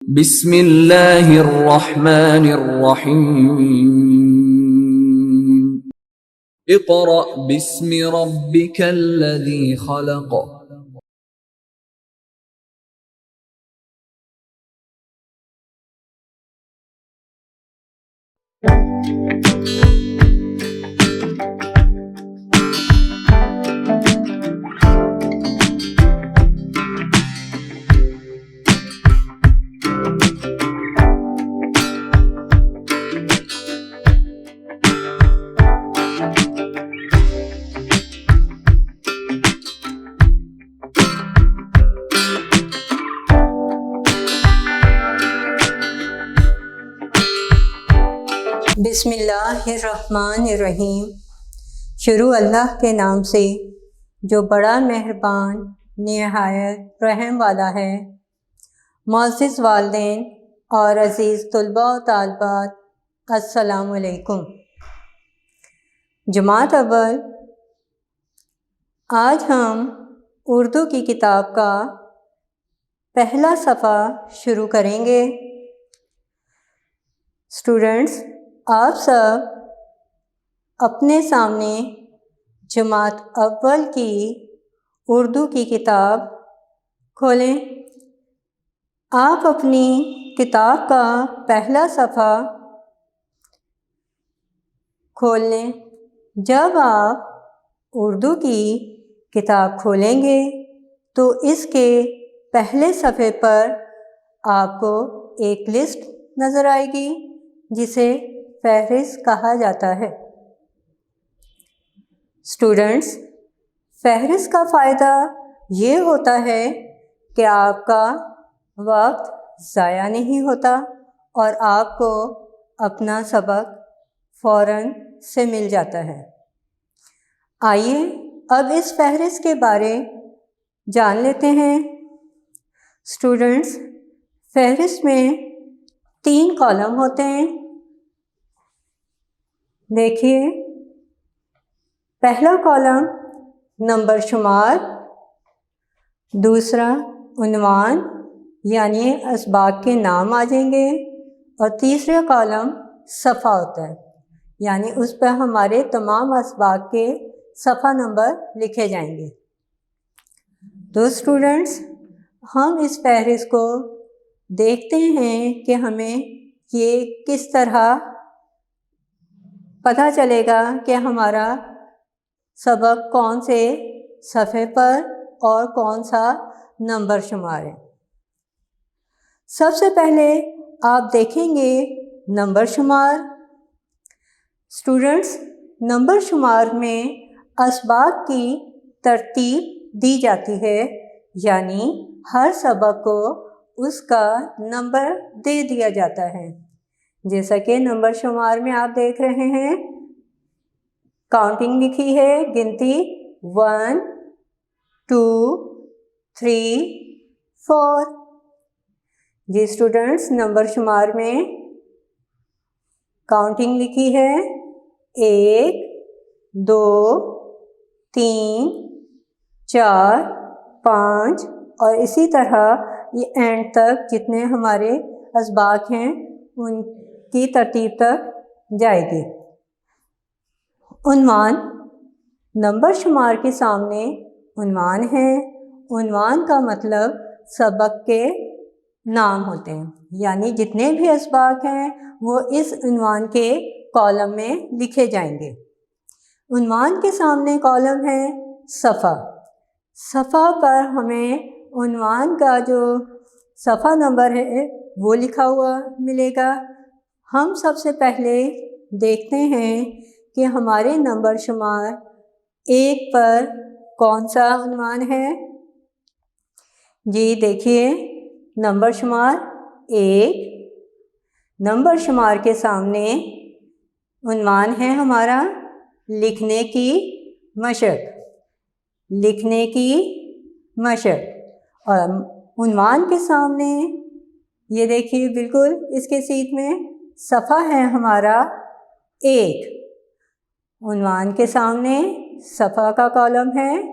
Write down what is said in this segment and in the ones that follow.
बिस्मिल्लाहिर्रहमानिर्रहीम। इक़रा बिस्मि रब्बिकल्लज़ी खलक़। बिस्मिल्लाहिर्रहमानिर्रहीम। शुरू अल्लाह के नाम से जो बड़ा मेहरबान निहायत रहम वाला है। मोअज़्ज़िज़ वालिदैन और अज़ीज़ तुलबा व तालिबात, अस्सलामु अलैकुम। जमात अव्वल, आज हम उर्दू की किताब का पहला सफ़ा शुरू करेंगे। स्टूडेंट्स, आप सब अपने सामने जमात अव्वल की उर्दू की किताब खोलें। आप अपनी किताब का पहला सफ़ा खोल लें। जब आप उर्दू की किताब खोलेंगे तो इसके पहले सफ़े पर आपको एक लिस्ट नज़र आएगी जिसे फ़हरिस्त कहा जाता है। स्टूडेंट्स, फ़हरिस्त का फ़ायदा ये होता है कि आपका वक्त ज़ाया नहीं होता और आपको अपना सबक फ़ौरन से मिल जाता है। आइए अब इस फ़हरिस्त के बारे जान लेते हैं। स्टूडेंट्स, फ़हरिस्त में 3 कॉलम होते हैं। देखिए, पहला कॉलम नंबर शुमार, दूसरा उन्वान यानी असबाब के नाम आ जाएंगे और तीसरा कॉलम सफ़ा होता है, यानी उस पर हमारे तमाम असबाब के सफ़ा नंबर लिखे जाएंगे। तो स्टूडेंट्स, हम इस फ़हरिस्त को देखते हैं कि हमें ये किस तरह पता चलेगा कि हमारा सबक कौन से सफ़े पर और कौन सा नंबर शुमार है। सबसे पहले आप देखेंगे नंबर शुमार। स्टूडेंट्स, नंबर शुमार में असबाब की तरतीब दी जाती है, यानी हर सबक को उसका नंबर दे दिया जाता है। जैसा कि नंबर शुमार में आप देख रहे हैं, काउंटिंग लिखी है, गिनती 1 2 3 4। जी स्टूडेंट्स, नंबर शुमार में काउंटिंग लिखी है 1 2 3 4 5 और इसी तरह ये एंड तक जितने हमारे असबाक हैं उनकी तरतीब तक जाएगी। उन्वान, नंबर शुमार के सामने उन्वान है। उन्वान का मतलब सबक के नाम होते हैं, यानी जितने भी असबाक हैं वो इस उन्वान के कॉलम में लिखे जाएंगे। उन्वान के सामने कॉलम है सफ़ा। सफ़ा पर हमें उन्वान का जो सफ़ा नंबर है वो लिखा हुआ मिलेगा। हम सबसे पहले देखते हैं कि हमारे नंबर शुमार 1 पर कौन सा उन्वान है। जी देखिए, नंबर शुमार 1, नंबर शुमार के सामने उन्वान है हमारा लिखने की मशक। लिखने की मशक। और उन्वान के सामने ये देखिए बिल्कुल इसके सीध में सफ़ा है हमारा 1। उन्वान के सामने सफ़ा का कॉलम है,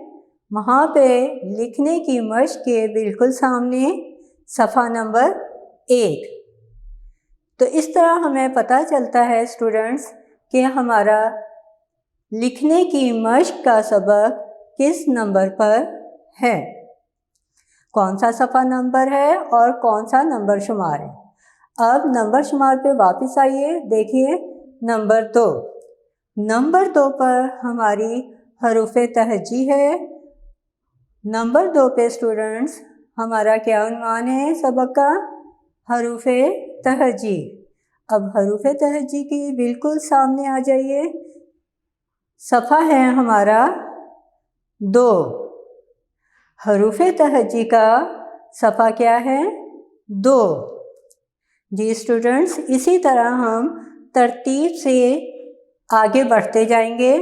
वहाँ पे लिखने की मशक के बिल्कुल सामने सफ़ा नंबर 8। तो इस तरह हमें पता चलता है स्टूडेंट्स कि हमारा लिखने की मश्क का सबक किस नंबर पर है, कौन सा सफ़ा नंबर है और कौन सा नंबर शुमार है। अब नंबर शुमार पे वापस आइए, देखिए नंबर 2। नंबर 2 पर हमारी हरूफ तहजी है। नंबर 2 पे स्टूडेंट्स हमारा क्या उन्वान है सबक का, हरूफ तहजी। अब हरूफ तहजी की बिल्कुल सामने आ जाइए, सफ़ा है हमारा 2। हरूफ तहजी का सफ़ा क्या है, 2। जी स्टूडेंट्स, इसी तरह हम तरतीब से आगे बढ़ते जाएंगे।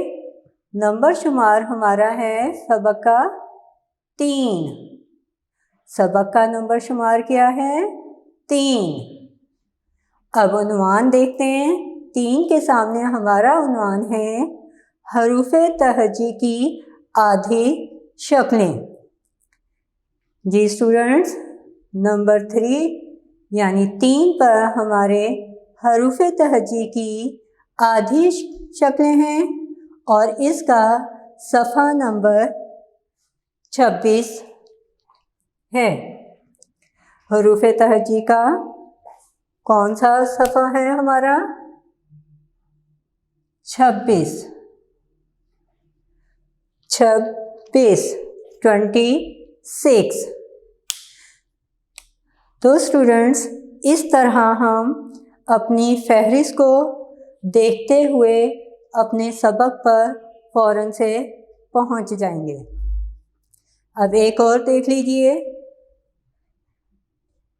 नंबर शुमार हमारा है सबक का 3। सबक का नंबर शुमार क्या है, 3। अब उन्वान देखते हैं। 3 के सामने हमारा उन्वान है हरूफ तहजी की आधी शक्लें। जी स्टूडेंट्स, नंबर 3 यानी 3 पर हमारे हरूफ तहजी की आधी शक्लें हैं और इसका सफ़ा नंबर 26 है। हरूफ तहजी का कौन सा सफ़ा है हमारा, 26। 26। तो स्टूडेंट्स, इस तरह हम अपनी फहरिस्त को देखते हुए अपने सबक पर फ़ौरन से पहुंच जाएंगे। अब एक और देख लीजिए,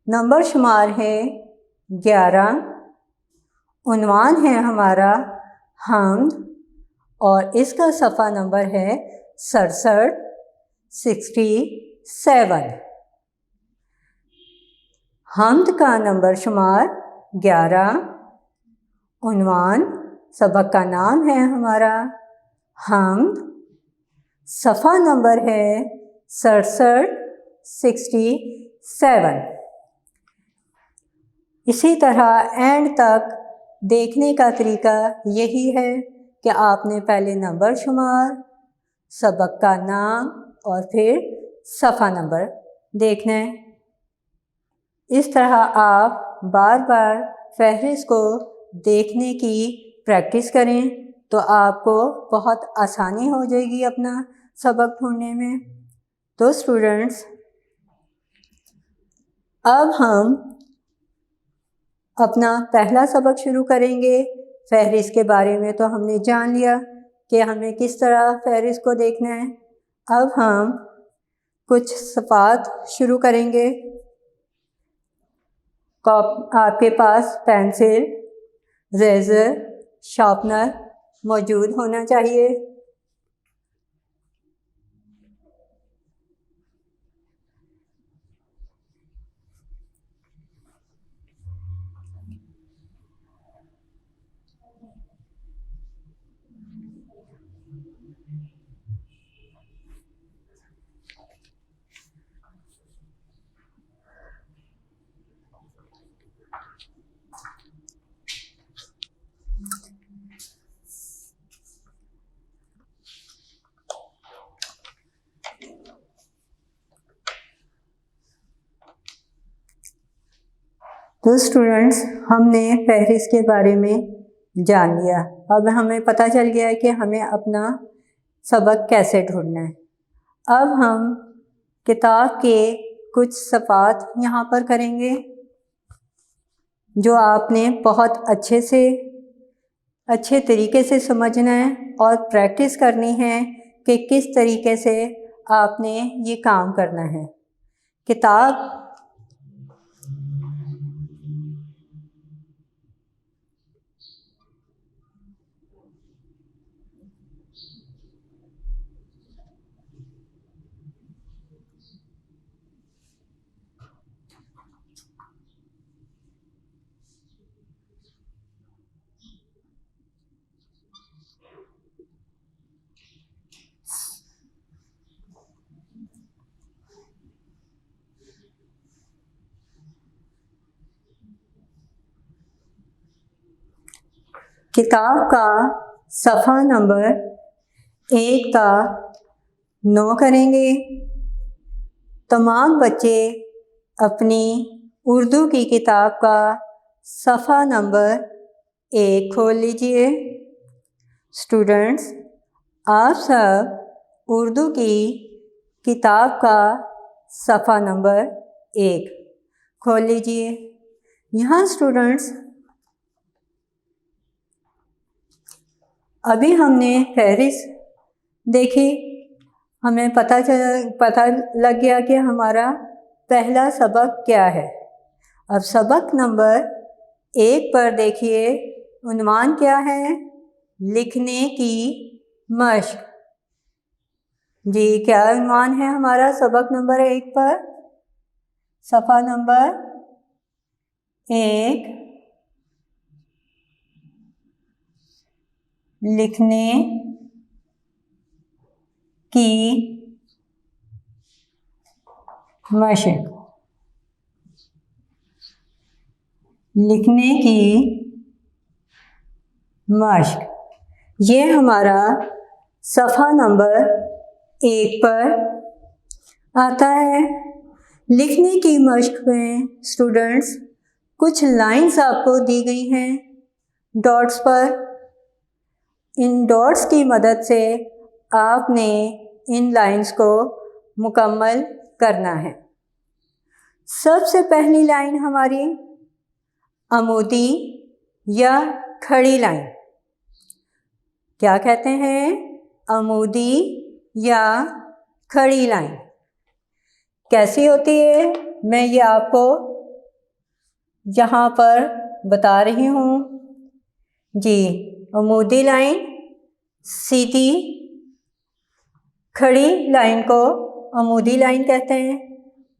नंबर शुमार है 11। उन्वान है हमारा हम्द और इसका सफ़ा नंबर है 67। हम्द का नंबर शुमार 11, उन्वान सबक का नाम है हमारा हम्द, सफ़ा नंबर है 67। इसी तरह एंड तक देखने का तरीका यही है कि आपने पहले नंबर शुमार, सबक का नाम और फिर सफ़ा नंबर देखना है। इस तरह आप बार बार फहरिस्त को देखने की प्रैक्टिस करें तो आपको बहुत आसानी हो जाएगी अपना सबक ढूंढने में। तो स्टूडेंट्स, अब हम अपना पहला सबक शुरू करेंगे। फहरिस्त के बारे में तो हमने जान लिया कि हमें किस तरह फहरिस्त को देखना है। अब हम कुछ सफ़ात शुरू करेंगे। आपके पास पेंसिल, रेज़र, शार्पनर मौजूद होना चाहिए। तो स्टूडेंट्स, हमने फहरिस्त के बारे में जान लिया। अब हमें पता चल गया है कि हमें अपना सबक कैसे ढूंढना है। अब हम किताब के कुछ सफ़ात यहाँ पर करेंगे जो आपने बहुत अच्छे तरीके से समझना है और प्रैक्टिस करनी है कि किस तरीके से आपने ये काम करना है। किताब किताब का सफ़ा नंबर 1 का 9 करेंगे। तमाम बच्चे अपनी उर्दू की किताब का सफ़ा नंबर 1 खोल लीजिए। स्टूडेंट्स, आप सब उर्दू की किताब का सफ़ा नंबर 1 खोल लीजिए। यहाँ स्टूडेंट्स, अभी हमने फहरिस्त देखी, हमें पता लग गया कि हमारा पहला सबक क्या है। अब सबक नंबर 1 पर देखिए, उन्वान क्या है? लिखने की मश्क। जी, क्या उन्वान है हमारा सबक नंबर 1 पर? सफ़ा नंबर 1, लिखने की मश्क। लिखने की मश्क, ये हमारा सफ़ा नंबर 1 पर आता है। लिखने की मश्क में स्टूडेंट्स कुछ लाइंस आपको दी गई हैं डॉट्स पर। इन डॉट्स की मदद से आपने इन लाइंस को मुकम्मल करना है। सबसे पहली लाइन हमारी अमूदी या खड़ी लाइन। क्या कहते हैं? अमूदी या खड़ी लाइन। कैसी होती है? मैं ये आपको यहाँ पर बता रही हूँ। जी, अमूदी लाइन सीधी, खड़ी लाइन को अमूदी लाइन कहते हैं।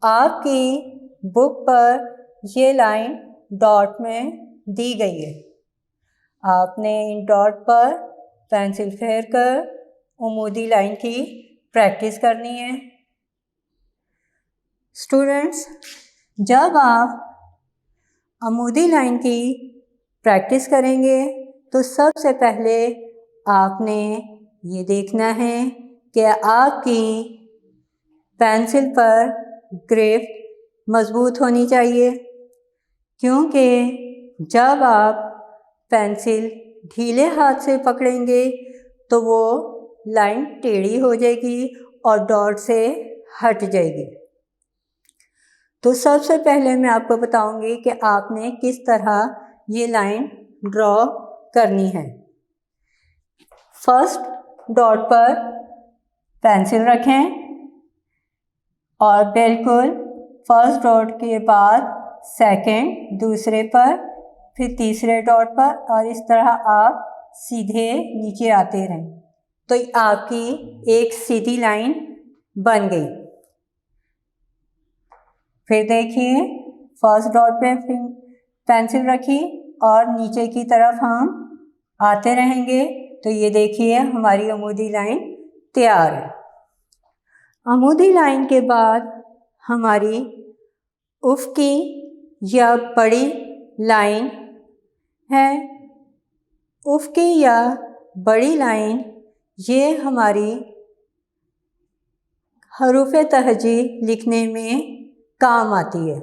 आपकी बुक पर ये लाइन डॉट में दी गई है। आपने इन डॉट पर पेंसिल फेर कर अमूदी लाइन की प्रैक्टिस करनी है। स्टूडेंट्स, जब आप अमूदी लाइन की प्रैक्टिस करेंगे तो सबसे पहले आपने ये देखना है कि आपकी पेंसिल पर ग्रिप मज़बूत होनी चाहिए, क्योंकि जब आप पेंसिल ढीले हाथ से पकड़ेंगे तो वो लाइन टेढ़ी हो जाएगी और डॉट से हट जाएगी। तो सबसे पहले मैं आपको बताऊंगी कि आपने किस तरह ये लाइन ड्रॉ करनी है। फर्स्ट डॉट पर पेंसिल रखें और बिल्कुल फर्स्ट डॉट के बाद सेकंड, दूसरे पर, फिर तीसरे डॉट पर, और इस तरह आप सीधे नीचे आते रहें तो आपकी एक सीधी लाइन बन गई। फिर देखिए, फर्स्ट डॉट पे पेंसिल रखी और नीचे की तरफ हम आते रहेंगे तो ये देखिए हमारी अमूदी लाइन तैयार है। अमूदी लाइन के बाद हमारी उफ़क़ी या बड़ी लाइन है। उफ़क़ी या बड़ी लाइन ये हमारी हरूफ़े तहजी लिखने में काम आती है।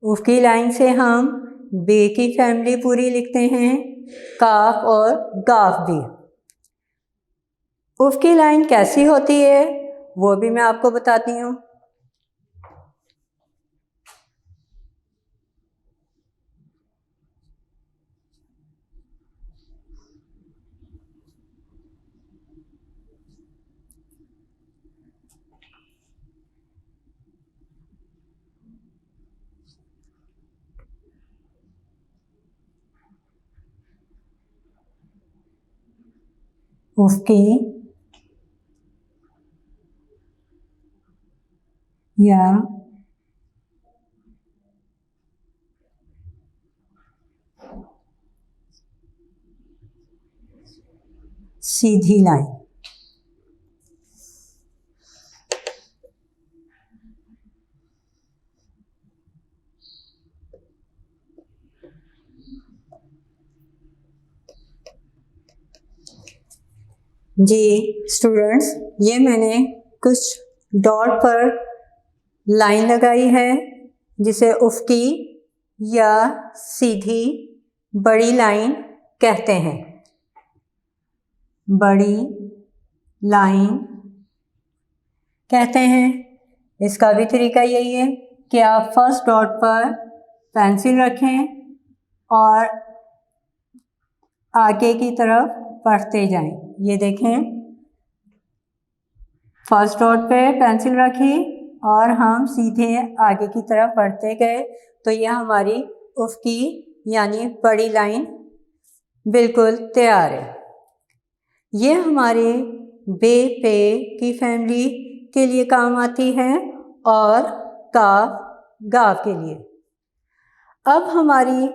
उफ़क़ी लाइन से हम बे की फैमिली पूरी लिखते हैं, काफ और गाफ भी। उफ़क़ी लाइन कैसी होती है वो भी मैं आपको बताती हूँ। उफ़क़ी या सीधी लाइन। जी स्टूडेंट्स, ये मैंने कुछ डॉट पर लाइन लगाई है जिसे उफ़क़ी या सीधी बड़ी लाइन कहते हैं। बड़ी लाइन कहते हैं। इसका भी तरीका यही है कि आप फर्स्ट डॉट पर पेंसिल रखें और आगे की तरफ पढ़ते जाएं। ये देखें, फर्स्ट डॉट पे पेंसिल रखी और हम सीधे आगे की तरफ बढ़ते गए, तो यह हमारी उफ़क़ी यानी बड़ी लाइन बिल्कुल तैयार है। ये हमारे बे पे की फैमिली के लिए काम आती है और काफ गाफ के लिए। अब हमारी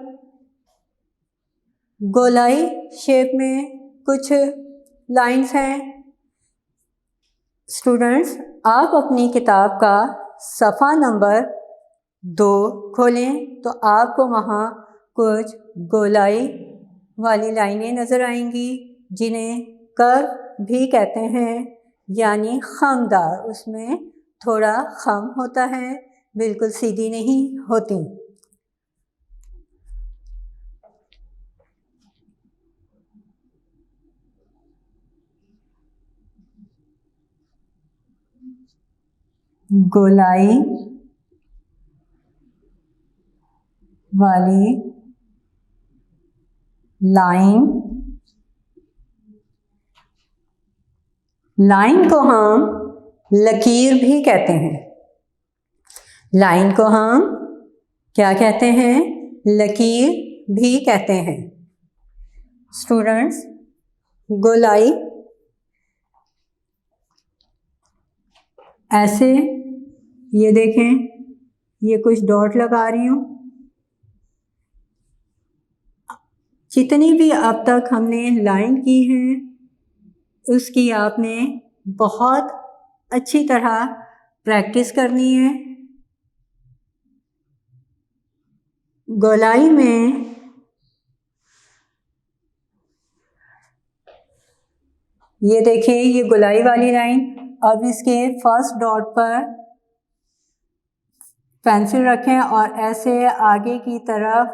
गोलाई शेप में कुछ लाइंस हैं। स्टूडेंट्स, आप अपनी किताब का सफ़ा नंबर 2 खोलें तो आपको वहाँ कुछ गोलाई वाली लाइनें नज़र आएंगी जिन्हें कर्व भी कहते हैं, यानी खमदार। उसमें थोड़ा खम होता है, बिल्कुल सीधी नहीं होती। गोलाई वाली लाइन को हम लकीर भी कहते हैं। लाइन को हम क्या कहते हैं? लकीर भी कहते हैं। स्टूडेंट्स, गोलाई ऐसे, ये देखें, ये कुछ डॉट लगा रही हूँ। जितनी भी अब तक हमने लाइन की हैं उसकी आपने बहुत अच्छी तरह प्रैक्टिस करनी है। गोलाई में ये देखिए, ये गोलाई वाली लाइन। अब इसके फर्स्ट डॉट पर पेंसिल रखें और ऐसे आगे की तरफ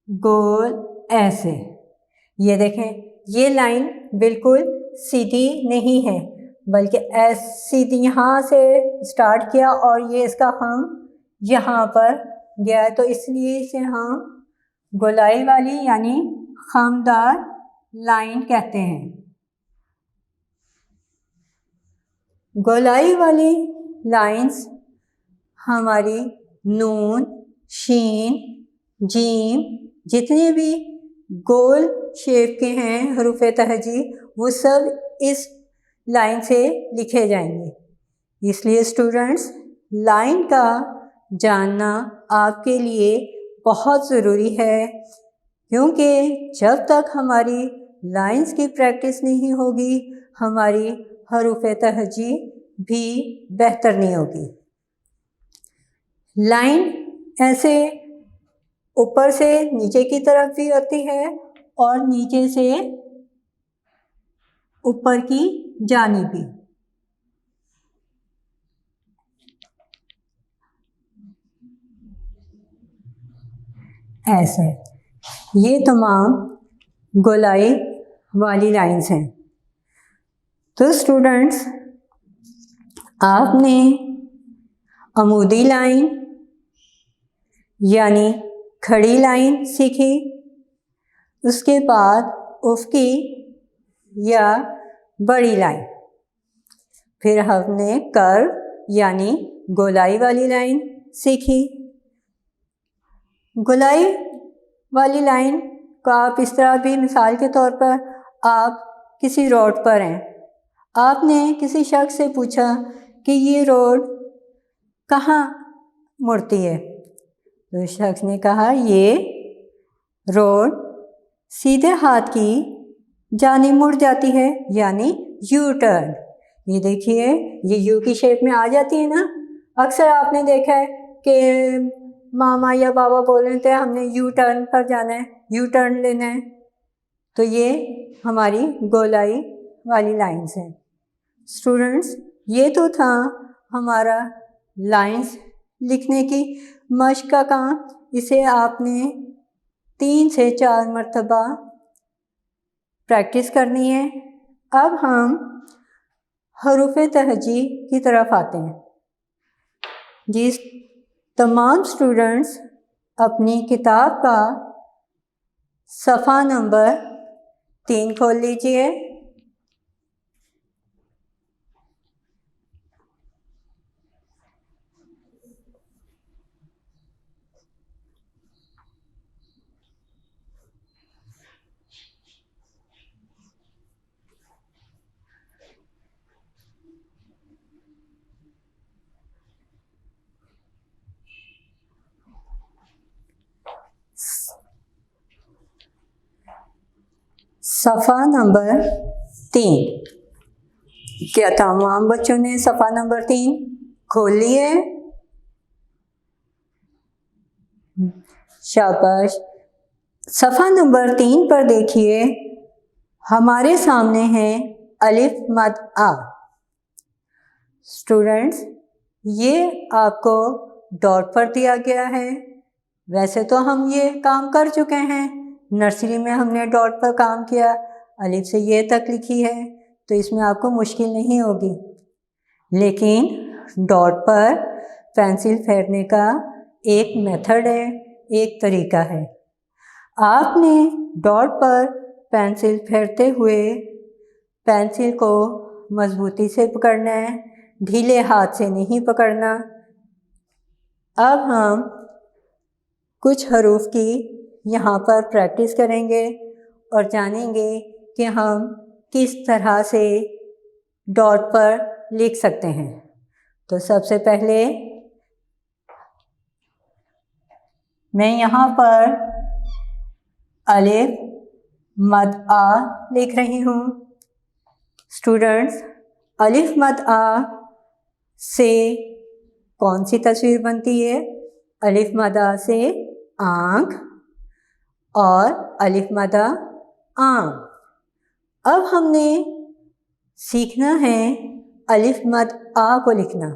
गोल ऐसे। ये देखें, ये लाइन बिल्कुल सीधी नहीं है, बल्कि सीधी यहाँ से स्टार्ट किया और ये इसका हम यहाँ पर गया, तो इसलिए इसे हम गोलाई वाली यानी खमदार लाइन कहते हैं। गोलाई वाली लाइंस हमारी नून, शीन, जीम जितने भी गोल शेप के हैं हरूफ तहजी, वो सब इस लाइन से लिखे जाएंगे। इसलिए स्टूडेंट्स, लाइन का जानना आपके लिए बहुत ज़रूरी है, क्योंकि जब तक हमारी लाइंस की प्रैक्टिस नहीं होगी, हमारी हरूफ तहजी भी बेहतर नहीं होगी। लाइन ऐसे ऊपर से नीचे की तरफ भी होती है और नीचे से ऊपर की जानिब भी। ऐसे ये तमाम गोलाई वाली लाइंस हैं। तो स्टूडेंट्स, आपने अमूदी लाइन यानी खड़ी लाइन सीखी, उसके बाद उफ़क़ी या बड़ी लाइन, फिर हमने कर्व यानी गोलाई वाली लाइन सीखी। गोलाई वाली लाइन को आप इस तरह भी, मिसाल के तौर पर आप किसी रोड पर हैं, आपने किसी शख्स से पूछा कि ये रोड कहाँ मुड़ती है, तो शख्स ने कहा ये रोड सीधे हाथ की जानिब मुड़ जाती है, यानी यू टर्न। ये देखिए, ये यू की शेप में आ जाती है ना। अक्सर आपने देखा है कि मामा या बाबा बोल रहे थे हमने यू टर्न पर जाना है, यू टर्न लेना है, तो ये हमारी गोलाई वाली लाइंस हैं। स्टूडेंट्स, ये तो था हमारा लाइंस लिखने की मश्क का काम। इसे आपने 3 से 4 मरतबा प्रैक्टिस करनी है। अब हम हरूफ तहजी की तरफ आते हैं। जिस तमाम स्टूडेंट्स अपनी किताब का सफ़ा नंबर 3 खोल लीजिए। सफ़ा नंबर 3। क्या तमाम बच्चों ने सफ़ा नंबर 3 खोल लिए? शाबाश। सफ़ा नंबर 3 पर देखिए, हमारे सामने है अलिफ मद आ। स्टूडेंट्स, ये आपको डॉट पर दिया गया है। वैसे तो हम ये काम कर चुके हैं, नर्सरी में हमने डॉट पर काम किया, अलिफ से ये तक लिखी है, तो इसमें आपको मुश्किल नहीं होगी। लेकिन डॉट पर पेंसिल फेरने का एक मेथड है, एक तरीका है। आपने डॉट पर पेंसिल फेरते हुए पेंसिल को मज़बूती से पकड़ना है, ढीले हाथ से नहीं पकड़ना। अब हम कुछ हरूफ की यहाँ पर प्रैक्टिस करेंगे और जानेंगे कि हम किस तरह से डॉट पर लिख सकते हैं। तो सबसे पहले मैं यहाँ पर अलिफ मद आ लिख रही हूँ। स्टूडेंट्स, अलिफ मद आ से कौन सी तस्वीर बनती है? अलिफ मद आ से आँख और अलिफ मद आ आम। अब हमने सीखना है अलिफ मद आ को लिखना।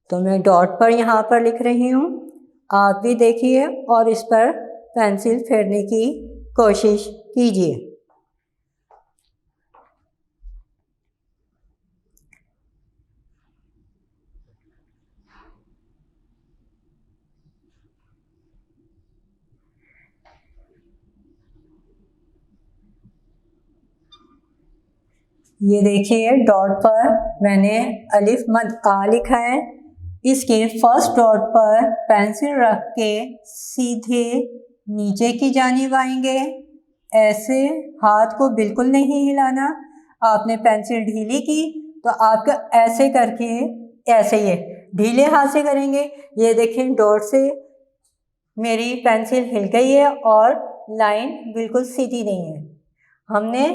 तो मैं डॉट पर यहाँ पर लिख रही हूँ, आप भी देखिए और इस पर पेंसिल फेरने की कोशिश कीजिए। ये देखिए, डॉट पर मैंने अलिफ मद आ लिखा है। इसके फर्स्ट डॉट पर पेंसिल रख के सीधे नीचे की जानिब आएंगे। ऐसे हाथ को बिल्कुल नहीं हिलाना। आपने पेंसिल ढीली की तो आपका ऐसे करके ऐसे ही ढीले हाथ से करेंगे। ये देखें, डॉट से मेरी पेंसिल हिल गई है और लाइन बिल्कुल सीधी नहीं है। हमने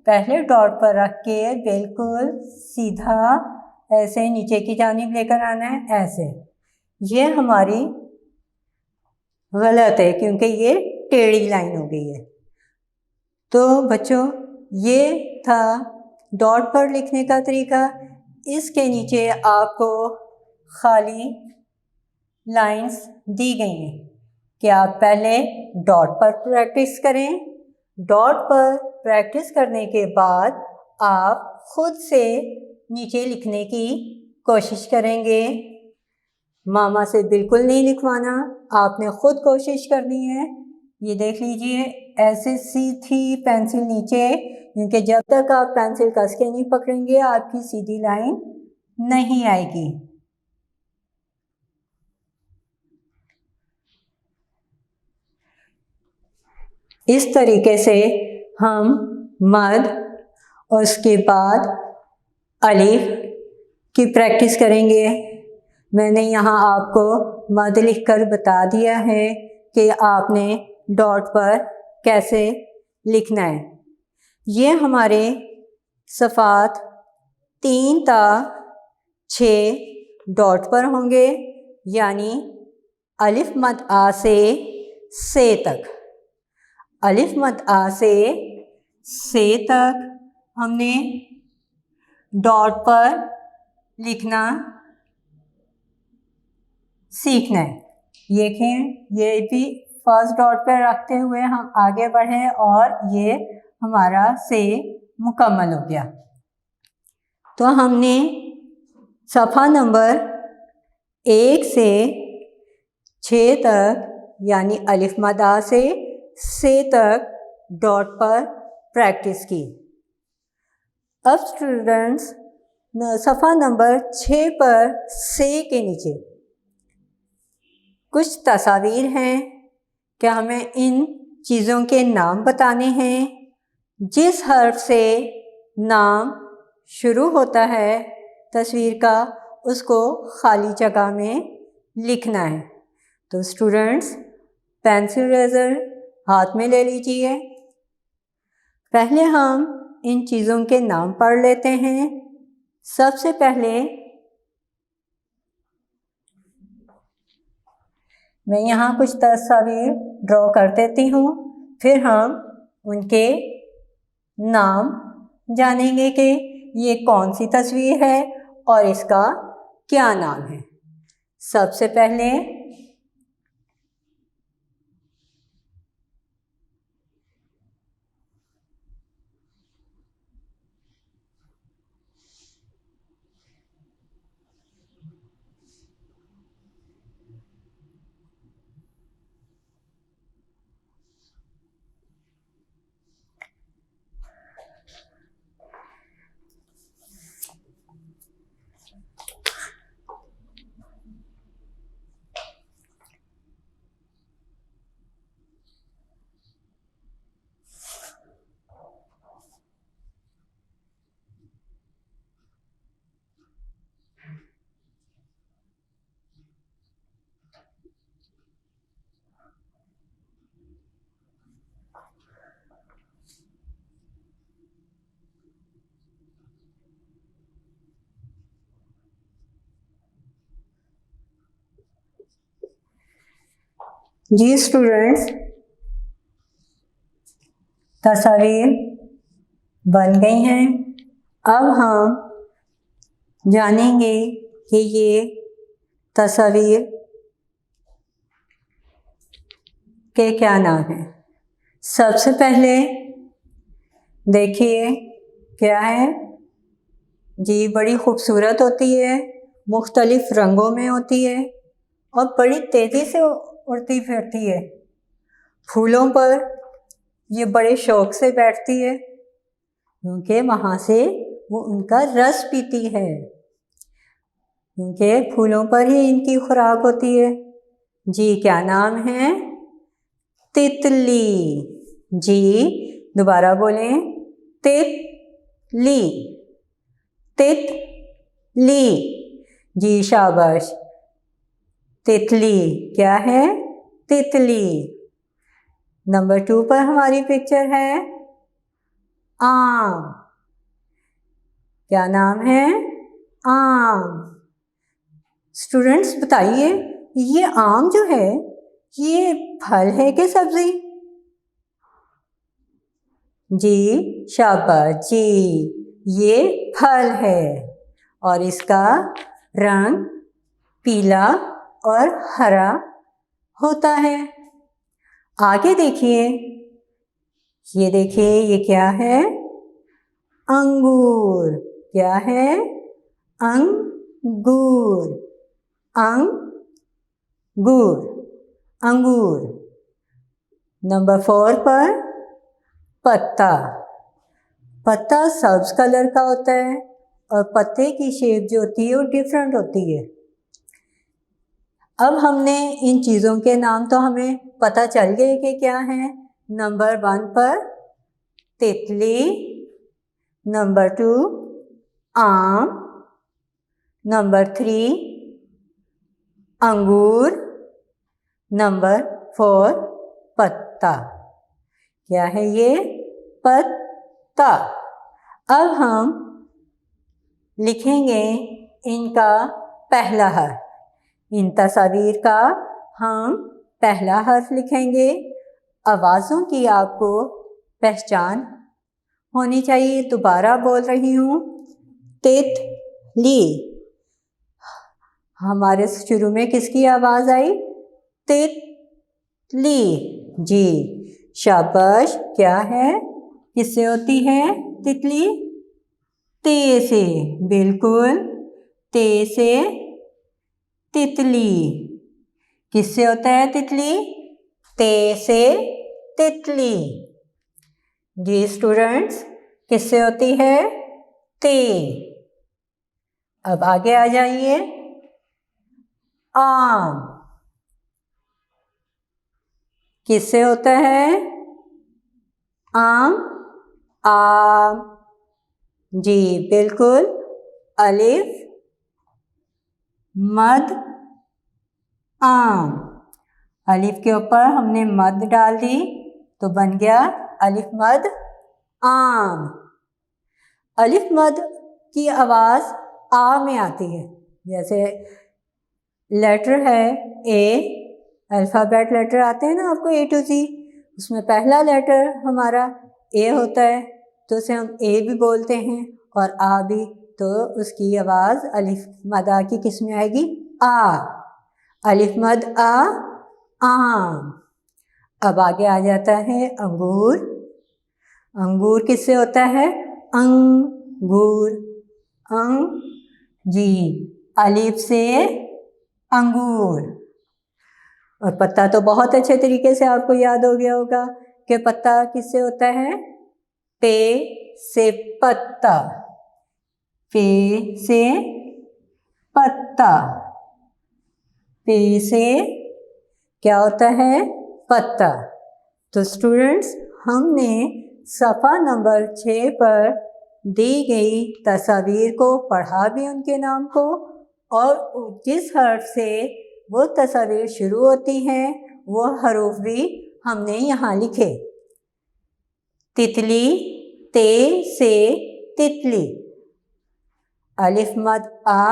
पहले डॉट पर रख के बिल्कुल सीधा ऐसे नीचे की जानिब लेकर आना है, ऐसे। ये हमारी गलत है क्योंकि ये टेढ़ी लाइन हो गई है। तो बच्चों, ये था डॉट पर लिखने का तरीका। इसके नीचे आपको खाली लाइंस दी गई हैं कि आप पहले डॉट पर प्रैक्टिस करें। डॉट पर प्रैक्टिस करने के बाद आप खुद से नीचे लिखने की कोशिश करेंगे। मामा से बिल्कुल नहीं लिखवाना, आपने खुद कोशिश करनी है। ये देख लीजिए, ऐसे सीधी पेंसिल नीचे, क्योंकि जब तक आप पेंसिल कस के नहीं पकड़ेंगे आपकी सीधी लाइन नहीं आएगी। इस तरीके से हम मद और उसके बाद अलिफ की प्रैक्टिस करेंगे। मैंने यहाँ आपको मद लिखकर बता दिया है कि आपने डॉट पर कैसे लिखना है। ये हमारे सफ़ात 3 ता 6 डॉट पर होंगे, यानी अलिफ मद आ से तक। अलिफ मद आ से तक हमने डॉट पर लिखना सीखना है। देखें, ये भी फर्स्ट डॉट पर रखते हुए हम आगे बढ़े और ये हमारा से मुकम्मल हो गया। तो हमने सफ़ा नंबर 1 से 6 तक यानी अलिफ मदा से तक डॉट पर प्रैक्टिस की। अब स्टूडेंट्स सफ़ा नंबर 6 पर से के नीचे कुछ तस्वीर हैं कि हमें इन चीज़ों के नाम बताने हैं। जिस हर्फ से नाम शुरू होता है तस्वीर का, उसको खाली जगह में लिखना है। तो स्टूडेंट्स पेंसिल इरेज़र हाथ में ले लीजिए। पहले हम इन चीज़ों के नाम पढ़ लेते हैं। सबसे पहले मैं यहाँ कुछ तस्वीर ड्रॉ कर देती हूँ, फिर हम उनके नाम जानेंगे कि ये कौन सी तस्वीर है और इसका क्या नाम है। सबसे पहले जी स्टूडेंट्स, तस्वीर बन गई हैं। अब हम जानेंगे कि ये तस्वीर के क्या नाम है। सबसे पहले देखिए क्या है जी, बड़ी खूबसूरत होती है, मुख्तलिफ रंगों में होती है और बड़ी तेज़ी से उड़ती फिरती है। फूलों पर ये बड़े शौक़ से बैठती है क्योंकि वहाँ से वो उनका रस पीती है, क्योंकि फूलों पर ही इनकी खुराक होती है। जी क्या नाम है? तितली। जी दोबारा बोलें, तितली, तितली। जी शाबाश, तितली क्या है? तितली। नंबर 2 पर हमारी पिक्चर है आम। क्या नाम है? आम। स्टूडेंट्स बताइए, ये आम जो है ये फल है कि सब्जी? जी शाबाश जी, ये फल है और इसका रंग पीला और हरा होता है। आगे देखिए, ये देखिए ये क्या है? अंगूर। क्या है? अंगूर, अंगूर, अंगूर। नंबर 4 पर पत्ता। पत्ता सब्ज कलर का होता है और पत्ते की शेप जो होती है वो डिफरेंट होती है। अब हमने इन चीज़ों के नाम तो हमें पता चल गए कि क्या है। नंबर 1 पर तितली, नंबर 2 आम, नंबर 3 अंगूर, नंबर 4 पत्ता। क्या है ये? पत्ता। अब हम लिखेंगे इनका पहला हर्फ। इन तस्वीर का हम पहला हर्फ लिखेंगे। आवाज़ों की आपको पहचान होनी चाहिए। दोबारा बोल रही हूँ, तितली। हमारे शुरू में किसकी आवाज़ आई? तितली। जी, शाबाश। क्या है, किससे होती है तितली? ते से, बिल्कुल, ते से तितली। किससे होता है तितली? ते से तितली। जी स्टूडेंट्स, किससे होती है? ते। अब आगे आ जाइए। आम किससे होता है? आम, आम। जी बिल्कुल, अलिफ मद आम। अलिफ के ऊपर हमने मद डाल दी तो बन गया अलिफ मद आम। अलिफ मद की आवाज़ आ में आती है। जैसे लेटर है ए, अल्फ़ाबेट लेटर आते हैं ना आपको A to Z, उसमें पहला लेटर हमारा ए होता है तो उसे हम ए भी बोलते हैं और आ भी, तो उसकी आवाज़ अलिफ मद आ की किस में आएगी? आ। अलिफ मद आ, आम। अब आगे आ जाता है अंगूर। अंगूर किससे होता है? अंगूर, अंग। जी, अलिफ से अंगूर। और पत्ता तो बहुत अच्छे तरीके से आपको याद हो गया होगा कि पत्ता किससे होता है? पे से पत्ता, पे से पत्ता, पे से क्या होता है? पत्ता। तो स्टूडेंट्स, हमने सफ़ा नंबर 6 पर दी गई तस्वीर को पढ़ा भी उनके नाम को, और जिस हर्फ से वो तस्वीर शुरू होती हैं वो हरूफ भी हमने यहाँ लिखे। तितली, ते से तितली। अलिफ मद आ,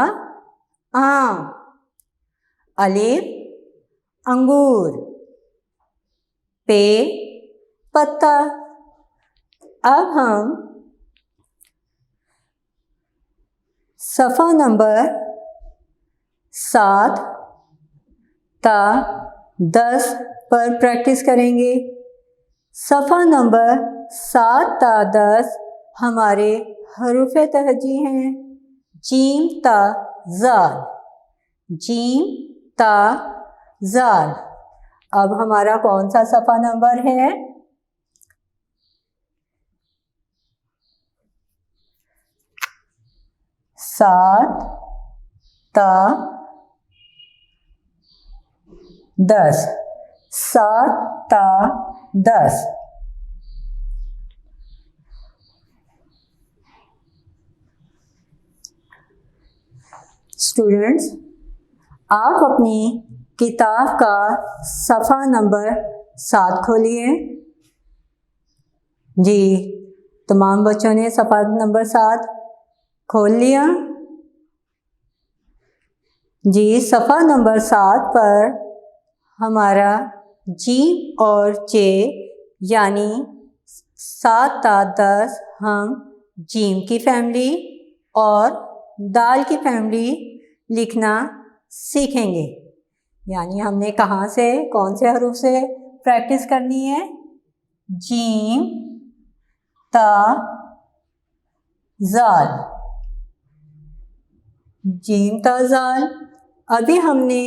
आम। अलिफ अंगूर, पे पत्ता। अब हम सफ़ा नंबर 7 ता 10 पर प्रैक्टिस करेंगे। सफ़ा नंबर 7 ता 10 हमारे हरूफ तहजी हैं जीम ता ज़ाल, जीम ता ज़ाल। अब हमारा कौन सा सफ़ा नंबर है? 7 ता 10, 7 ता 10। स्टूडेंट्स, आप अपनी किताब का सफ़ा नंबर 7 खोलिए। जी, तमाम बच्चों ने सफ़ा नंबर 7 खोल लिया। जी, सफ़ा नंबर 7 पर हमारा जी और जे यानी 7 ता 10 हम जीम की फैमिली और दाल की फैमिली लिखना सीखेंगे। यानी हमने कहाँ से, कौन से हरूफ से प्रैक्टिस करनी है? जीम ता ज़ाल, जीम ता ज़ाल। अभी हमने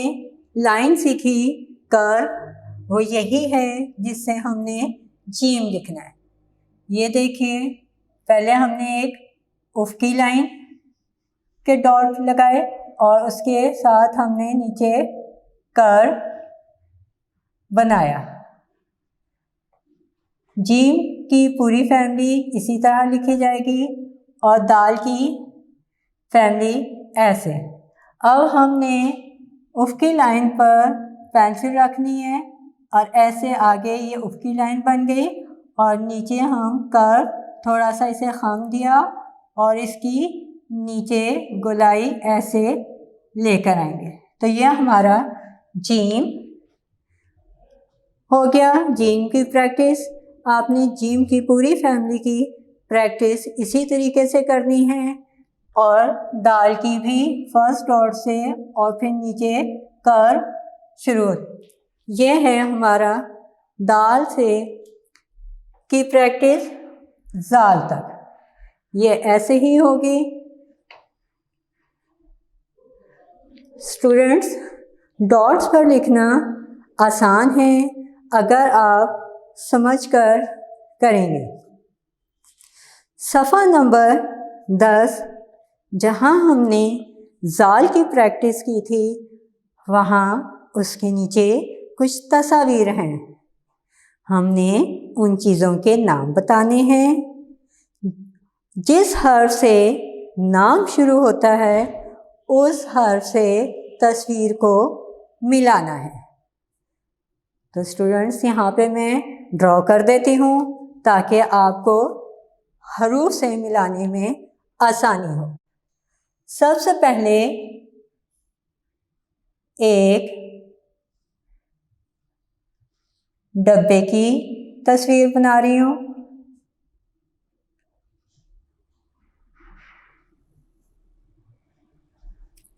लाइन सीखी कर, वो यही है जिससे हमने जीम लिखना है। ये देखिए, पहले हमने एक उफ़क़ी लाइन के डॉट लगाए और उसके साथ हमने नीचे कर बनाया। जीम की पूरी फैमिली इसी तरह लिखी जाएगी और दाल की फैमिली ऐसे। अब हमने उफ़क़ी लाइन पर पेंसिल रखनी है और ऐसे आगे ये उफ़क़ी लाइन बन गई और नीचे हम कर थोड़ा सा इसे ख़म दिया और इसकी नीचे गोलाई ऐसे लेकर आएंगे। तो यह हमारा जीम हो गया। जीम की प्रैक्टिस, आपने जीम की पूरी फैमिली की प्रैक्टिस इसी तरीके से करनी है, और दाल की भी फर्स्ट डॉट से और फिर नीचे कर शुरू। ये है हमारा दाल से की प्रैक्टिस जाल तक। ये ऐसे ही होगी। स्टूडेंट्स, डॉट्स पर लिखना आसान है अगर आप समझकर करेंगे। सफ़ा नंबर 10 जहाँ हमने जाल की प्रैक्टिस की थी, वहाँ उसके नीचे कुछ तस्वीर हैं। हमने उन चीज़ों के नाम बताने हैं। जिस हर्फ से नाम शुरू होता है उस हर्फ से तस्वीर को मिलाना है। तो स्टूडेंट्स, यहाँ पे मैं ड्रॉ कर देती हूँ ताकि आपको हरूफ से मिलाने में आसानी हो। सबसे पहले एक डब्बे की तस्वीर बना रही हूँ।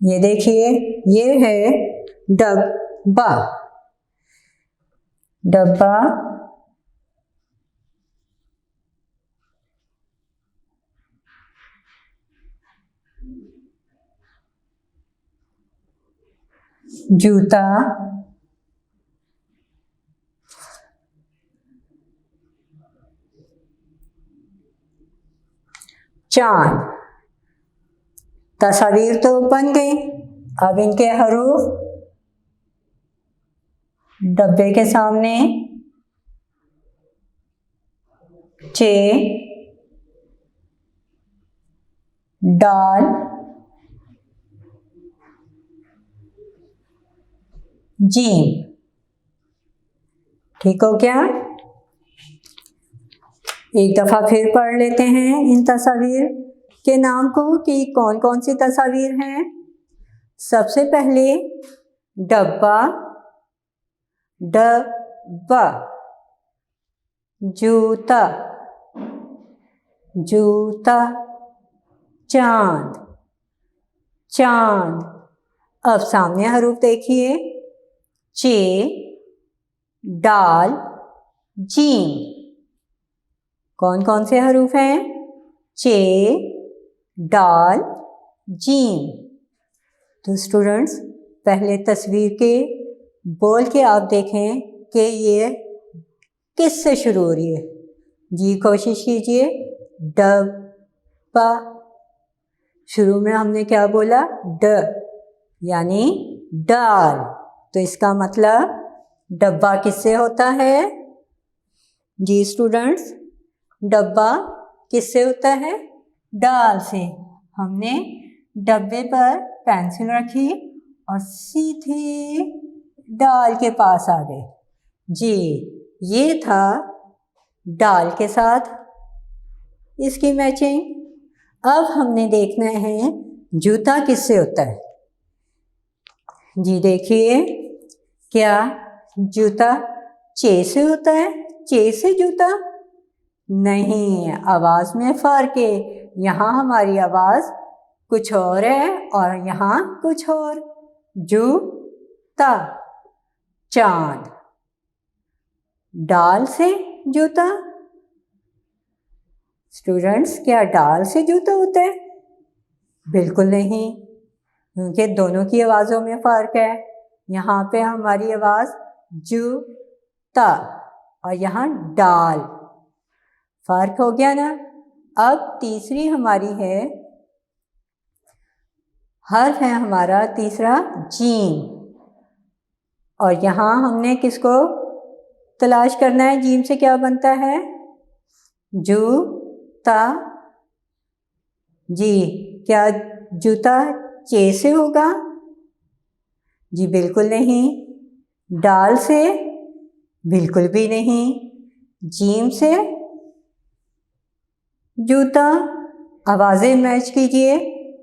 ये देखिए, ये है डब्बा। डब्बा जूता, चांद। तस्वीर तो बन गई। अब इनके हरूफ डब्बे के सामने चे, डाल, जीम। ठीक हो क्या? एक दफ़ा फिर पढ़ लेते हैं इन तस्वीर के नाम को कि कौन कौन सी तस्वीर हैं। सबसे पहले डब्बा, डब्बा। जूता, जूता। चांद, चांद। अब सामने हरूफ देखिए, चे, डाल, जीम। कौन कौन से हरूफ हैं? चे, डाल, जीम। तो स्टूडेंट्स, पहले तस्वीर के बोल के आप देखें कि ये किस से शुरू हो रही है। जी कोशिश कीजिए। डब्बा। शुरू में हमने क्या बोला? ड, यानी डाल। तो इसका मतलब डब्बा किससे होता है? जी स्टूडेंट्स, डब्बा किससे होता है? डाल से। हमने डब्बे पर पेंसिल रखी और सीधे डाल के पास आ गए। जी, ये था डाल के साथ इसकी मैचिंग। अब हमने देखना है जूता किससे होता है। जी देखिए, क्या जूता चे से होता है? चे से जूता? नहीं, आवाज़ में फ़र्क है। यहाँ हमारी आवाज़ कुछ और है और यहाँ कुछ और। जूता। चांद। डाल से जूता। स्टूडेंट्स, क्या डाल से जूता होता है? बिल्कुल नहीं, क्योंकि दोनों की आवाज़ों में फ़र्क है। यहाँ पे हमारी आवाज़ जूता और यहाँ डाल। फ़र्क हो गया ना? अब तीसरी हमारी है, हर्फ है हमारा तीसरा जीम, और यहाँ हमने किसको तलाश करना है? जीम से क्या बनता है? जूता। जी, क्या जूता चे से होगा? जी बिल्कुल नहीं। डाल से? बिल्कुल भी नहीं। जीम से? जूता। आवाज़ें मैच कीजिए।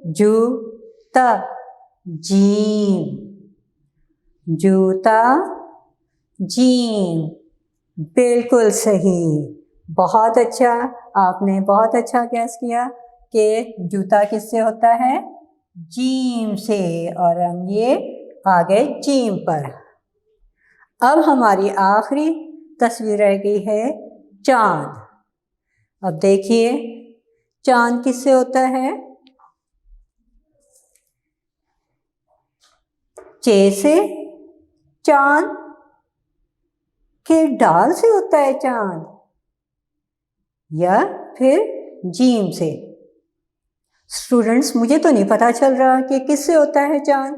जूता, जीम। जूता, जीम। बिल्कुल सही। बहुत अच्छा, आपने बहुत अच्छा गैस किया कि जूता किससे होता है? जीम से। और हम ये आ गए जीम पर। अब हमारी आखिरी तस्वीर रह गई है चांद। अब देखिए चांद किससे होता है? चे से। चांद के डाल से होता है चांद, या फिर जीम से? स्टूडेंट्स, मुझे तो नहीं पता चल रहा कि किससे होता है चांद।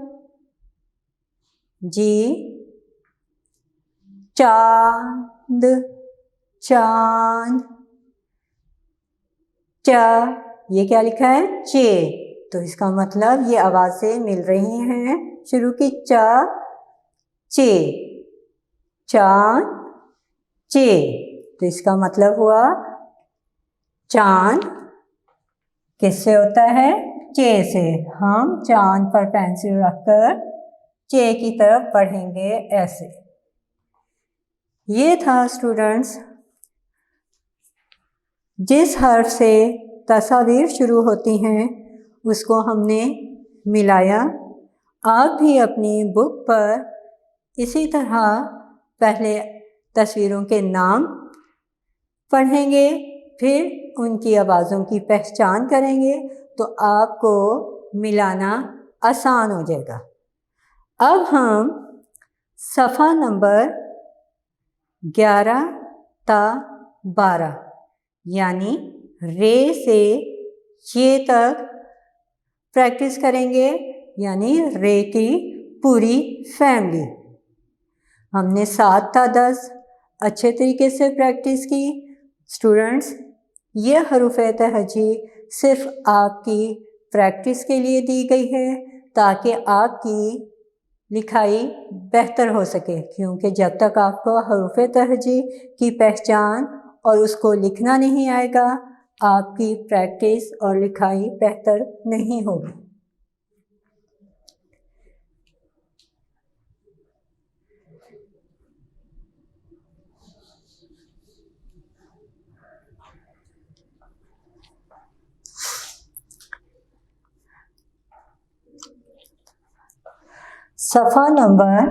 जी, चांद, चांद। चा, ये क्या लिखा है? चे। तो इसका मतलब ये आवाजें मिल रही हैं। शुरू की चा, चे, चांद, चे। तो इसका मतलब हुआ चांद किससे होता है? चे से। हम चांद पर पेंसिल रखकर चे की तरफ पढ़ेंगे ऐसे। ये था स्टूडेंट्स, जिस हर्फ से तस्वीर शुरू होती हैं उसको हमने मिलाया। आप भी अपनी बुक पर इसी तरह पहले तस्वीरों के नाम पढ़ेंगे, फिर उनकी आवाज़ों की पहचान करेंगे, तो आपको मिलाना आसान हो जाएगा। अब हम सफ़ा नंबर 11 ता 12 यानी रे से ये तक प्रैक्टिस करेंगे, यानी रे की पूरी फैमिली। हमने 7 ता 10 अच्छे तरीके से प्रैक्टिस की। स्टूडेंट्स, ये हरूफ तहजी सिर्फ आपकी प्रैक्टिस के लिए दी गई है ताकि आपकी लिखाई बेहतर हो सके, क्योंकि जब तक आपको हरूफ तहजी की पहचान और उसको लिखना नहीं आएगा, आपकी प्रैक्टिस और लिखाई बेहतर नहीं होगी। सफ़ा नंबर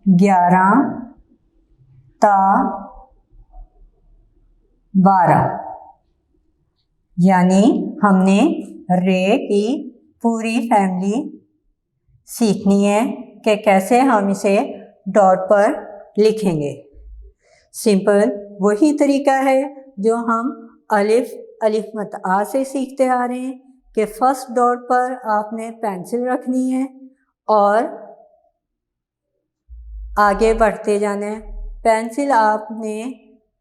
11 ता 12 यानी हमने रे की पूरी फैमिली सीखनी है कि कैसे हम इसे डॉट पर लिखेंगे। सिंपल वही तरीका है जो हम अलिफ अलिफ मत आ से सीखते आ रहे हैं कि फर्स्ट डॉट पर आपने पेंसिल रखनी है और आगे बढ़ते जाना है। पेंसिल आपने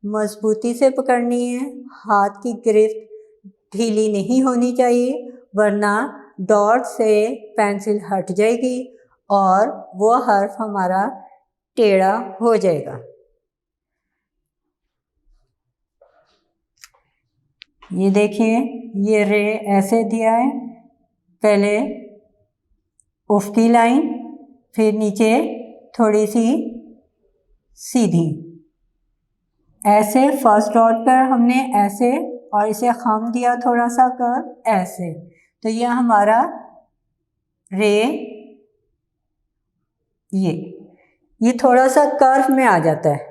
मजबूती से पकड़नी है, हाथ की गिरफ्त ढीली नहीं होनी चाहिए, वरना डॉट से पेंसिल हट जाएगी और वो हर्फ हमारा टेढ़ा हो जाएगा। ये देखिए, ये रे ऐसे दिया है, पहले उफ़क़ी लाइन, फिर नीचे थोड़ी सी सीधी, ऐसे फर्स्ट डॉट पर हमने ऐसे, और इसे खम दिया थोड़ा सा कर ऐसे। तो यह हमारा रे ये थोड़ा सा कर्व में आ जाता है,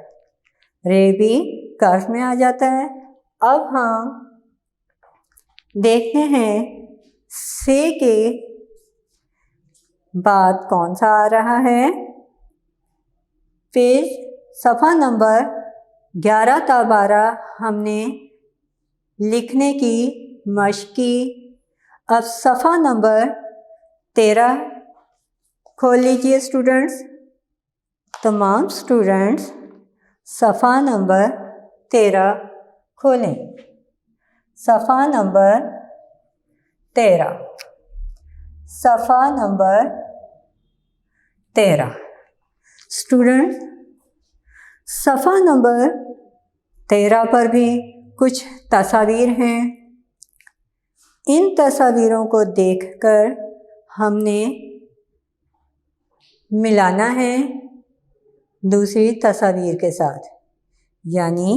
रे भी कर्व में आ जाता है। अब हम देखते हैं से के बाद कौन सा आ रहा है। पेज सफ़ा नंबर 11 ता 12 हमने लिखने की मशक की। अब सफ़ा नंबर 13 खोल लीजिए स्टूडेंट्स। तमाम स्टूडेंट्स सफ़ा नंबर 13 खोलें। सफ़ा नंबर 13, सफ़ा नंबर 13। स्टूडेंट, सफ़ा नंबर 13 पर भी कुछ तस्वीर हैं। इन तस्वीरों को देखकर हमने मिलाना है दूसरी तस्वीर के साथ, यानी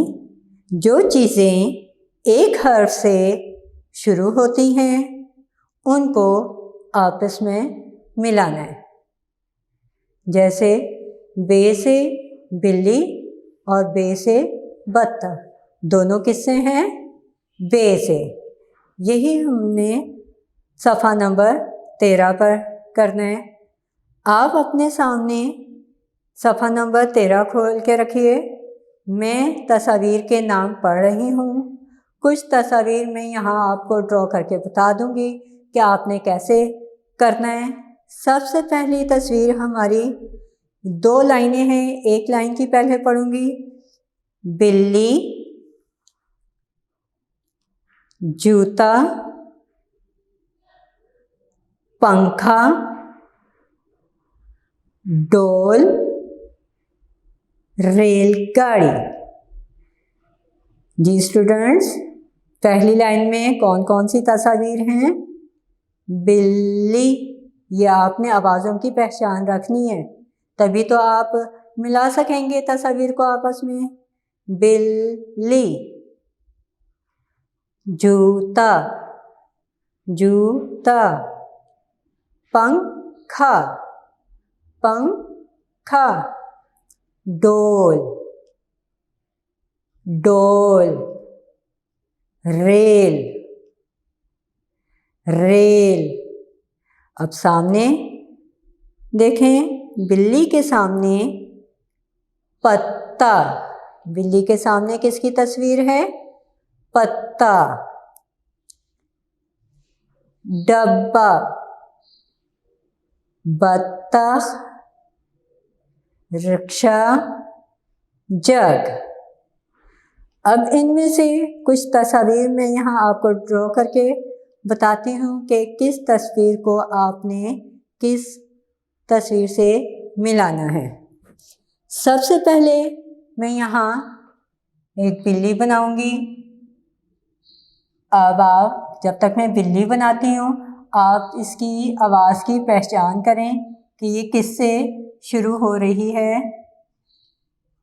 जो चीज़ें एक हर्फ से शुरू होती हैं उनको आपस में मिलाना है। जैसे बे से बिल्ली और बे से बत्तख, दोनों किससे हैं? बे से। यही हमने सफ़ा नंबर 13 पर करना है। आप अपने सामने सफ़ा नंबर 13 खोल के रखिए। मैं तस्वीर के नाम पढ़ रही हूँ। कुछ तस्वीर मैं यहाँ आपको ड्रॉ करके बता दूँगी कि आपने कैसे करना है। सबसे पहली तस्वीर हमारी 2 लाइनें हैं, एक लाइन की पहले पढ़ूँगी। बिल्ली, जूता, पंखा, डोल, रेलगाड़ी। जी स्टूडेंट्स, पहली लाइन में कौन कौन सी तस्वीर हैं? बिल्ली। ये आपने आवाज़ों की पहचान रखनी है, तभी तो आप मिला सकेंगे तस्वीर को आपस में। बिल्ली, जूता, जूता, पंखा, पंखा, डोल, डोल, रेल, रेल। अब सामने देखें, बिल्ली के सामने पत्ता। बिल्ली के सामने किसकी तस्वीर है? पत्ता। डब्बा, बत्तख, रिक्शा, जग। अब इनमें से कुछ तस्वीर मैं यहाँ आपको ड्रॉ करके बताती हूँ कि किस तस्वीर को आपने किस तस्वीर से मिलाना है। सबसे पहले मैं यहाँ एक बिल्ली बनाऊंगी। अब आप, जब तक मैं बिल्ली बनाती हूँ, आप इसकी आवाज़ की पहचान करें कि ये किससे शुरू हो रही है।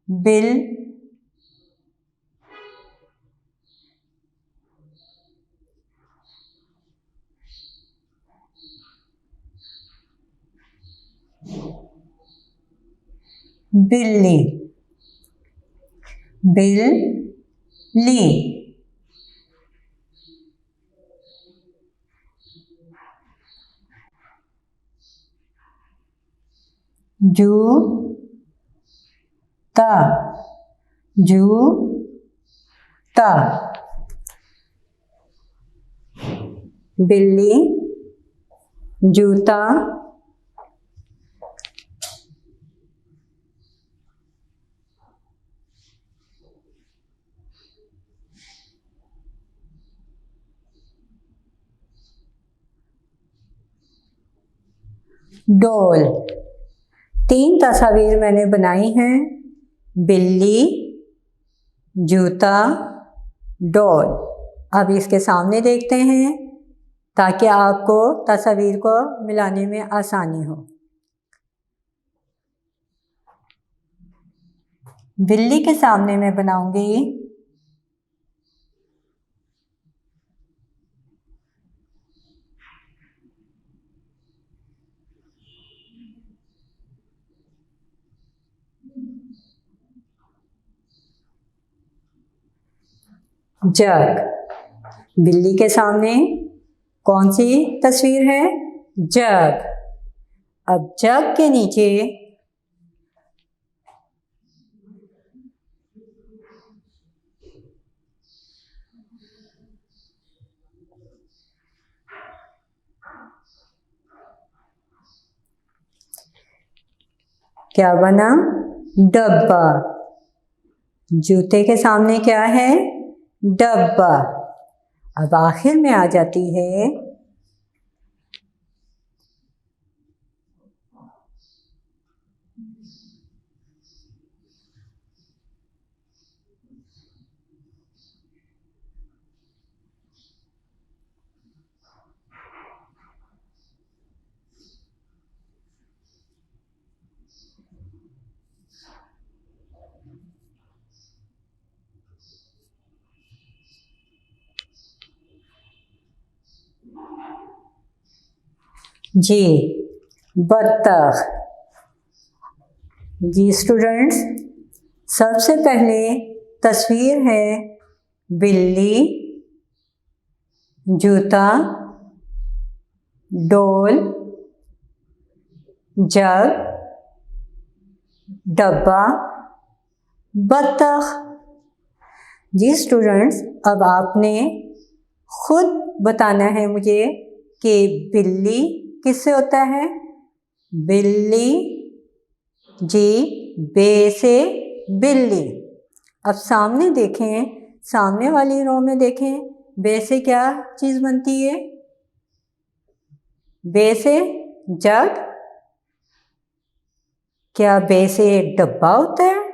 बिल, बिल्ली, बिल्ली, जूता, जूता, बिल्ली, जूता, डोल। 3 तस्वीर मैंने बनाई हैं, बिल्ली, जूता, डोल। अब इसके सामने देखते हैं ताकि आपको तस्वीर को मिलाने में आसानी हो। बिल्ली के सामने मैं बनाऊंगी जग। बिल्ली के सामने कौन सी तस्वीर है? जग। अब जग के नीचे क्या बना? डब्बा। जूते के सामने क्या है? डब्बा। अब आखिर में आ जाती है जी, बत्तख। जी स्टूडेंट्स, सबसे पहले तस्वीर है बिल्ली, जूता, डोल, जग, डब्बा, बत्तख। जी स्टूडेंट्स, अब आपने खुद बताना है मुझे कि बिल्ली किससे होता है? बिल्ली, जी, बे से बिल्ली। अब सामने देखें, सामने वाली रो में देखें, बे से क्या चीज़ बनती है? बे से जग। क्या बे से डब्बा होता है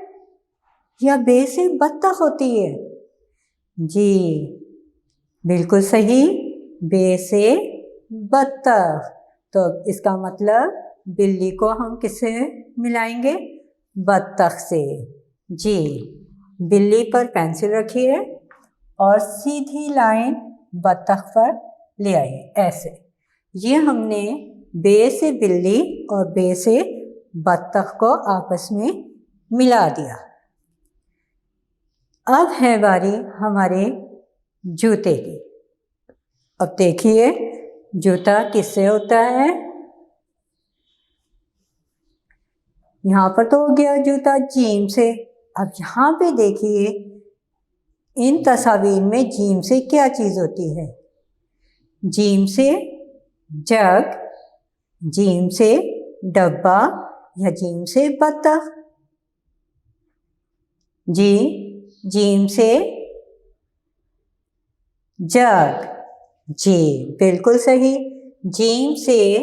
या बे से बत्तख होती है? जी बिल्कुल सही, बे से बत्तख। तो इसका मतलब बिल्ली को हम किससे मिलाएंगे? बत्तख से। जी, बिल्ली पर पेंसिल रखिए और सीधी लाइन बत्तख पर ले आइए, ऐसे। ये हमने बे से बिल्ली और बे से बत्तख को आपस में मिला दिया। अब है बारी हमारे जूते की। अब देखिए जूता किससे होता है? यहाँ पर तो हो गया जूता जीम से। अब यहाँ पे देखिए इन तस्वीर में जीम से क्या चीज़ होती है? जीम से जग, जीम से डब्बा या जीम से बत्तख? जी, जीम से जग। जी बिल्कुल सही, जीम से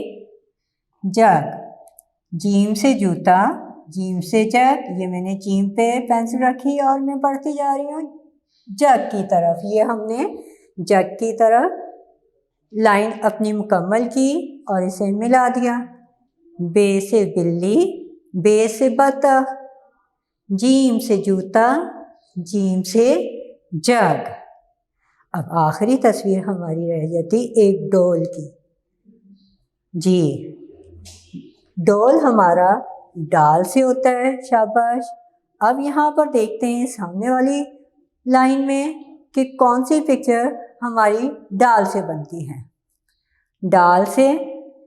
जग। जीम से जूता, जीम से जग। ये मैंने जीम पे पेंसिल रखी और मैं बढ़ती जा रही हूँ जग की तरफ। ये हमने जग की तरफ लाइन अपनी मुकम्मल की और इसे मिला दिया। बे से बिल्ली, बे से बत्तख, जीम से जूता, जीम से जग। अब आखिरी तस्वीर हमारी रह जाती एक डोल की। जी, डोल हमारा डाल से होता है, शाबाश। अब यहाँ पर देखते हैं सामने वाली लाइन में कि कौन सी पिक्चर हमारी डाल से बनती है। डाल से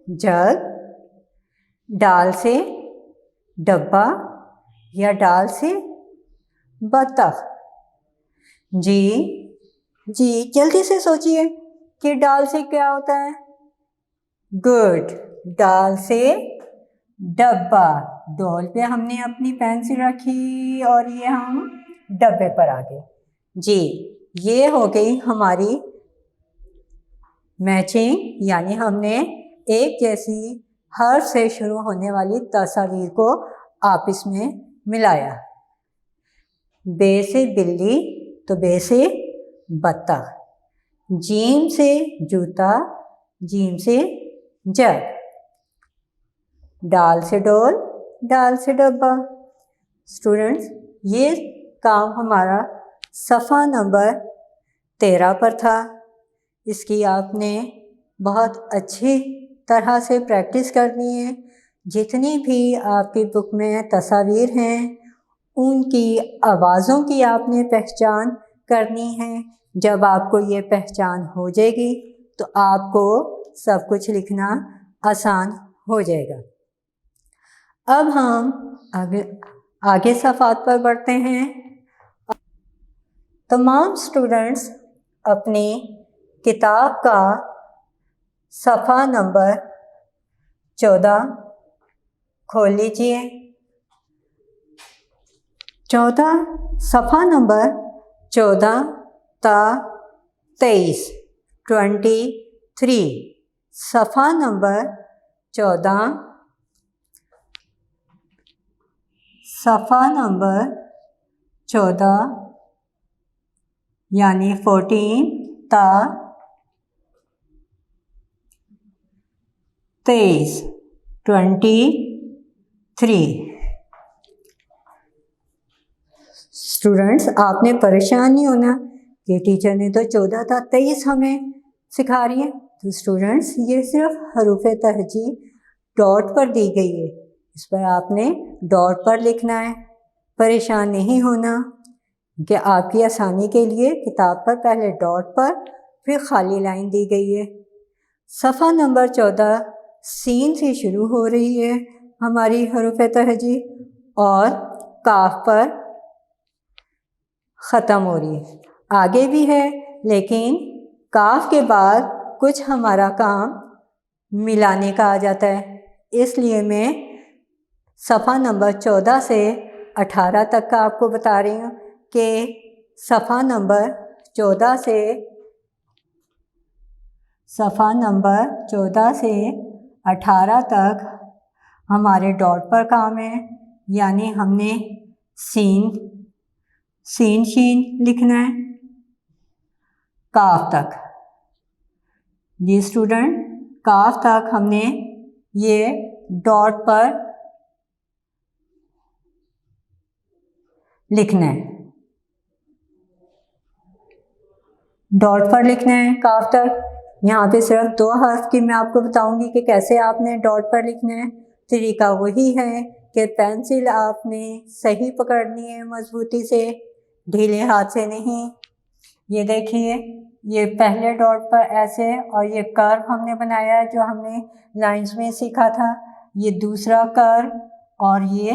जग, डाल से डब्बा या डाल से बत्तख? जी जी, जल्दी से सोचिए कि डाल से क्या होता है? गुड, डाल से डब्बा। डोल पे हमने अपनी पेंसिल रखी और ये हम डब्बे पर आ गए। जी, ये हो गई हमारी मैचिंग, यानी हमने एक जैसी हर से शुरू होने वाली तस्वीर को आपस में मिलाया। बे से बिल्ली तो बे से बत्तख, जीम से जूता, जीम से जग, डाल से डोल, डाल से डब्बा। स्टूडेंट्स, ये काम हमारा सफ़ा नंबर 13 पर था। इसकी आपने बहुत अच्छी तरह से प्रैक्टिस करनी है। जितनी भी आपकी बुक में तस्वीर हैं उनकी आवाज़ों की आपने पहचान करनी है। जब आपको ये पहचान हो जाएगी तो आपको सब कुछ लिखना आसान हो जाएगा। अब हम आगे सफ़ात पर बढ़ते हैं। तमाम स्टूडेंट्स अपनी किताब का सफ़ा नंबर 14 खोल लीजिए। 14 सफ़ा नंबर 14 ता 23 23 सफ़ा नंबर 14 सफ़ा नंबर 14 यानी 14 ता 23 23। स्टूडेंट्स, आपने परेशान नहीं होना कि टीचर ने तो 14 था 23 हमें सिखा रही है। तो स्टूडेंट्स ये सिर्फ हरूफ तहजी डॉट पर दी गई है, इस पर आपने डॉट पर लिखना है। परेशान नहीं होना कि आपकी आसानी के लिए किताब पर पहले डॉट पर फिर खाली लाइन दी गई है। सफ़ा नंबर 14 सीन से शुरू हो रही है हमारी हरूफ तहजी और काफ पर ख़त्म हो रही है। आगे भी है लेकिन काफ के बाद कुछ हमारा काम मिलाने का आ जाता है, इसलिए मैं सफ़ा नंबर 14 से 18 तक का आपको बता रही हूँ कि सफ़ा नंबर 14 से 18 तक हमारे डॉट पर काम है, यानी हमने सीन शीन लिखना है काफ तक। जी स्टूडेंट, काफ तक हमने ये डॉट पर लिखना है, डॉट पर लिखना है काफ तक। यहाँ पे सिर्फ 2 हर्फ की मैं आपको बताऊंगी कि कैसे आपने डॉट पर लिखना है। तरीका वही है कि पेंसिल आपने सही पकड़नी है, मजबूती से, ढीले हाथ से नहीं। ये देखिए, ये पहले डॉट पर ऐसे, और ये कर्व हमने बनाया है जो हमने लाइंस में सीखा था। ये दूसरा कर्व और ये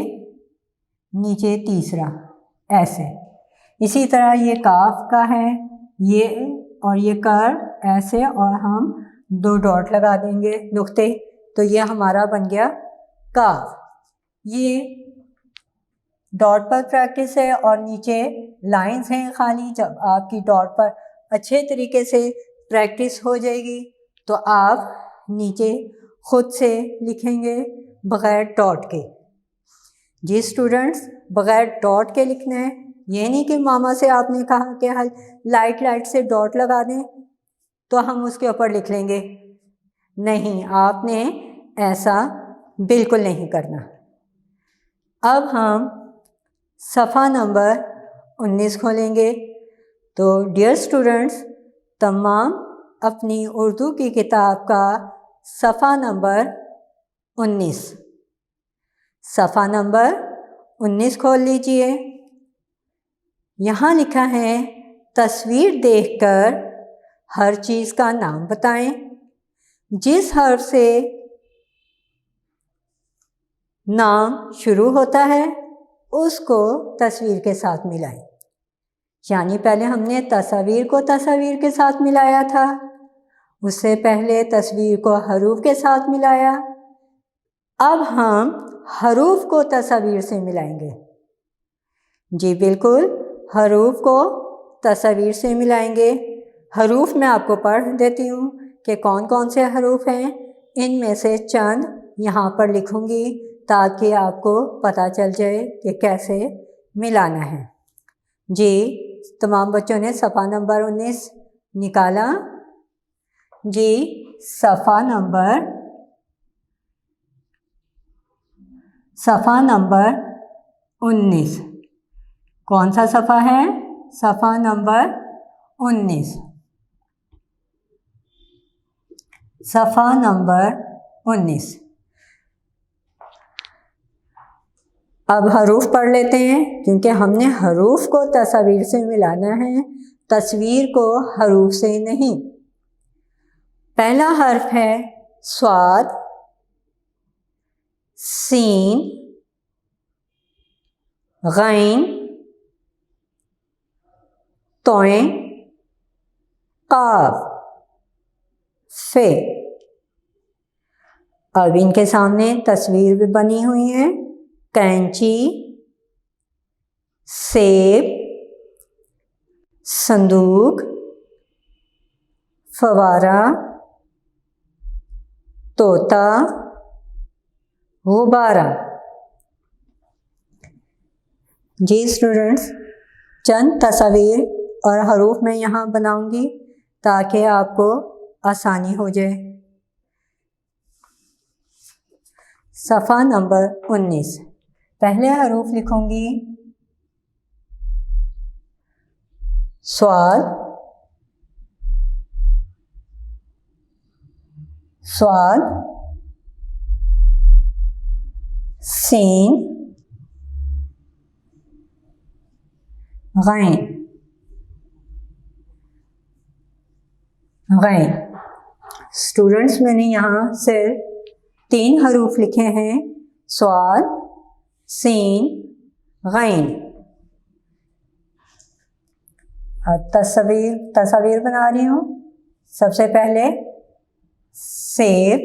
नीचे तीसरा ऐसे। इसी तरह ये काफ का है, ये और ये कर्व ऐसे, और हम 2 डॉट लगा देंगे नुक्ते, तो ये हमारा बन गया काफ। ये डॉट पर प्रैक्टिस है और नीचे लाइंस हैं खाली। जब आपकी डॉट पर अच्छे तरीके से प्रैक्टिस हो जाएगी तो आप नीचे खुद से लिखेंगे बग़ैर डॉट के। जी स्टूडेंट्स, बग़ैर डॉट के लिखना है। ये नहीं कि मामा से आपने कहा कि हल लाइट से डॉट लगा दें तो हम उसके ऊपर लिख लेंगे। नहीं, आपने ऐसा बिल्कुल नहीं करना। अब हम सफ़ा नंबर 19 खोलेंगे। तो डियर स्टूडेंट्स, तमाम अपनी उर्दू की किताब का सफ़ा नंबर 19 सफ़ा नंबर 19 खोल लीजिए। यहाँ लिखा है तस्वीर देखकर हर चीज़ का नाम बताएं। जिस हर्फ से नाम शुरू होता है उसको तस्वीर के साथ मिलाएं। यानी पहले हमने तस्वीर को तस्वीर के साथ मिलाया था, उससे पहले तस्वीर को हरूफ के साथ मिलाया। अब हम हरूफ को तस्वीर से मिलाएंगे। जी बिल्कुल, हरूफ को तस्वीर से मिलाएंगे। हरूफ मैं आपको पढ़ देती हूँ कि कौन कौन से हरूफ हैं। इनमें से चंद यहाँ पर लिखूँगी ताकि आपको पता चल जाए कि कैसे मिलाना है। जी, तमाम बच्चों ने सफ़ा नंबर 19 निकाला। जी, सफ़ा नंबर 19 कौन सा सफ़ा है? सफ़ा नंबर 19। सफ़ा नंबर 19। अब हरूफ पढ़ लेते हैं क्योंकि हमने हरूफ को तस्वीर से मिलाना है, तस्वीर को हरूफ से नहीं। पहला हर्फ है स्वाद, सीन, गैन, तोए, काफ, फे। अब इनके सामने तस्वीर भी बनी हुई है। कैंची, सेब, संदूक, फवारा, तोता, गुब्बारा। जी स्टूडेंट्स, चंद तस्वीर और हरूफ मैं यहाँ बनाऊंगी ताकि आपको आसानी हो जाए। सफ़ा नंबर 19, पहले हरूफ लिखूंगी स्वाद, स्वाद, सीन, गैन, गैन। स्टूडेंट्स, मैंने यहाँ सिर्फ 3 हरूफ लिखे हैं, स्वाद, सीन, गैन। तस्वीर बना रही हूँ। सबसे पहले सेब,